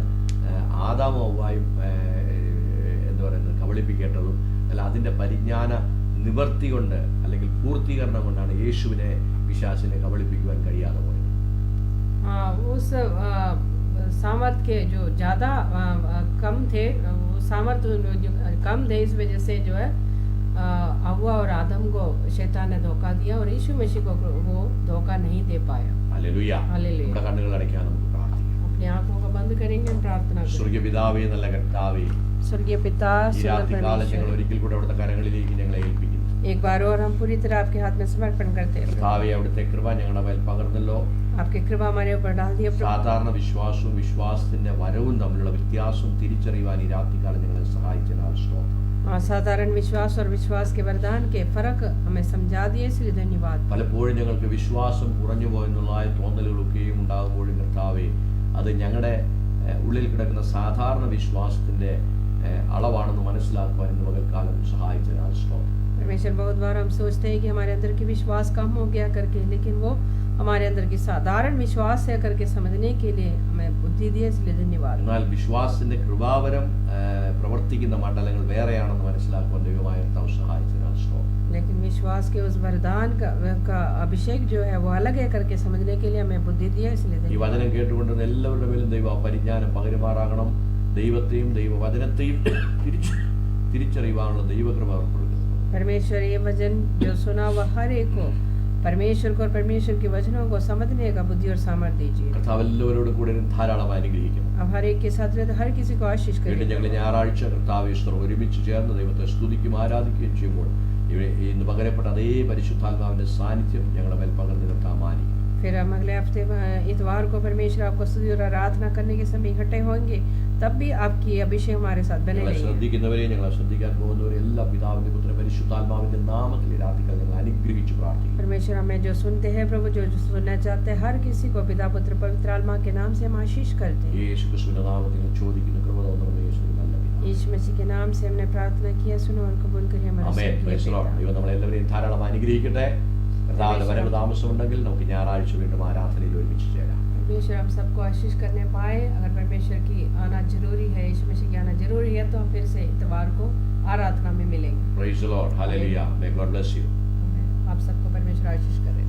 ആദാമും ഹവ്വായും എന്താ പറയുന്നത് കബളിപ്പിക്കേണ്ടതും അല്ല, അതിൻ്റെ പരിജ്ഞാന നിവർത്തി കൊണ്ട് അല്ലെങ്കിൽ പൂർത്തീകരണം കൊണ്ടാണ് യേശുവിനെ പിശാചിനെ കബളിപ്പിക്കുവാൻ കഴിയാതെ പോയത്. उस सामर्थ के जो ज़्यादा कम थे, वो सामर्थ जो कम थे, इस वजह से जो है हव्वा और आदम को शैतान ने धोखा दिया और यीशु मसीह को वो धोखा नहीं दे पाया। ഹല്ലേലൂയ. हालेलुया। നമ്മുടെ കണ്ണുകൾ അടയ്ക്കാൻ നമുക്ക് പ്രാർത്ഥിക്കാം. अपनी आंखों को बंद करेंगे, हम प्रार्थना करेंगे। സ്വർഗീയ പിതാവേ, നല്ല കർത്താവേ, स्वर्गीय पिता, ഈ सुंदर രാത്രികാലം ഞങ്ങൾ परमेश्वर, ഒരിക്കൽ കൂടെ അവിടുത്തെ കരങ്ങളിലേക്ക് ഞങ്ങളെ ഏൽപ്പിക്കുന്നു. एक बार और हम पूरी तरह आपके हाथ में समर्पण करते हैं। കർത്താവേ, അവിടുത്തെ കൃപ ഞങ്ങളുടെ മേൽ പകർന്നല്ലോ. आपकी कृपा हमारे ऊपर डाल दिया प्रभु। സാധാരണ വിശ്വാസവും വിശ്വാസത്തിന്റെ വരവും തമ്മിലുള്ള വ്യത്യാസം തിരിച്ചറിയുവാൻ ഈ രാത്രികാലം ഞങ്ങളെ സഹായിച്ചതിനാൽ സ്തോത്രം. साधारण विश्वास और विश्वास के वरदान के फर्क हमें समझा दिए, इसलिए धन्यवाद। പലപ്പോഴും ഞങ്ങൾക്ക് വിശ്വാസം കുറഞ്ഞു പോയെന്നുള്ളതായ തോന്നലുകളൊക്കെയും ഉണ്ടാകുമ്പോഴും കർത്താവേ, അത് ഞങ്ങളുടെ ഉള്ളിൽ കിടക്കുന്ന സാധാരണ വിശ്വാസത്തിന്റെ അളവാണെന്ന് മനസ്സിലാക്കുവാൻ ഇന്ന് പകൽക്കാലം സഹായിച്ചതിനാൽ സ്തോത്രം. परमेश्वर, बहुत बार हम सोचते हैं कि हमारे अंदर की विश्वास कम हो गया करके, लेकिन वो हमारे अंदर की साधारण विश्वास है करके समझने के लिए हमें बुद्धि दी, इसलिए धन्यवाद। എന്നാൽ വിശ്വാസത്തിന്റെ കൃപാവരം പ്രവർത്തിക്കുന്ന മണ്ഡലങ്ങൾ വേറെയാണെന്ന് മനസ്സിലാക്കുവാൻ ദൈവമായ കർത്താവ് സഹായിച്ചതിനാൽ സ്തോത്രം. लेकिन विश्वास के उस वरदान का अभिषेक जो है वो अलग है करके समझने के लिए हमें बुद्धि दिया, इसलिए ഈ धन्यवाद। വചനം കേട്ടുകൊണ്ടിരുന്ന എല്ലാവരുടെ മേലും ദൈവ പരിജ്ഞാനം പകരുമാറാകണം. ദൈവത്തെയും ദൈവവചനത്തെയും തിരിച്ചറിയുവാനുള്ള ദൈവകൃപ അവർക്ക് കൊടുക്കുന്നു. परमेश्वर, ये वचन जो सुना वह हर एक को परमेश्वर को और परमेश्वर के वचनों को समझने का बुद्धि और सामर्थ्य दीजिए। കർത്താവ് എല്ലാവരോടും കൂടെ ധാരാളം അനുഗ്രഹിക്കണം. अब हर एक के साथ रहते हर किसी को आशीष വീണ്ടും करें। ഞങ്ങൾ ഞായറാഴ്ച കർത്താവ് ഈസ്റ്റർ ഒരുമിച്ച് ചേർന്ന് ദൈവത്തെ സ്തുതിക്കും ആരാധിക്കുകയും ചെയ്യുമ്പോൾ ഇന്ന് പകരപ്പെട്ട അതേ പരിശുദ്ധാത്മാവിന്റെ സാന്നിധ്യം ഞങ്ങളുടെ മേൽ പകർന്ന് കർത്താവ് മാനിക്കും. फिर हम अगले हफ्ते इतवार को परमेश्वर आपको स्तुति और आराधना करने के समय इकट्ठे होंगे, तब भी आपकी अभिषेक हमारे साथ बने ഞങ്ങളെ रहेगी। ശ്രദ്ധിക്കുന്നവരെയും ഞങ്ങളെ ശ്രദ്ധിക്കാൻ പോകുന്നവരെയും എല്ലാ പിതാവിന്റെ പുത്ര പരിശുദ്ധാത്മാവിന്റെ നാമത്തിൽ ഈ രാത്രികൾ ഞങ്ങൾ അനുഗ്രഹിച്ച് പ്രാർത്ഥിക്കും. परमेश्वर, हमें जो सुनते हैं प्रभु, जो सुनना चाहते हैं, हर किसी को पिता पुत्र पवित्र आत्मा के नाम से हम आशीष करते हैं। യേശു ക്രിസ്തുവിന്റെ നാമത്തിൽ ചോദിക്കുന്ന കൃപ തോന്നുന്ന യേശുവിന്റെ നല്ല പിതാവേ. यीशु मसीह के नाम से हमने प्रार्थना किया, सुनो और कबूल करिए हमारे ആമേൻ. Praise the Lord. ദൈവം നമ്മളെല്ലാവരെയും ധാരാളം അനുഗ്രഹിക്കട്ടെ. കർത്താവിന്റെ വരവ് താമസമുണ്ടെങ്കിൽ നമുക്ക് ഞായറാഴ്ച വീണ്ടും ആരാധനയിൽ ഒരുമിച്ച് ചേരാം. परमेश्वर हम सबको आशीष करने पाए। अगर परमेश्वर की आना जरूरी है, यीशु मसीह की आना जरूरी है, तो हम फिर से इतवार को आराधना में मिलेंगे। Praise the Lord. Hallelujah. May God bless you. आप सबको परमेश्वर आशीष करे।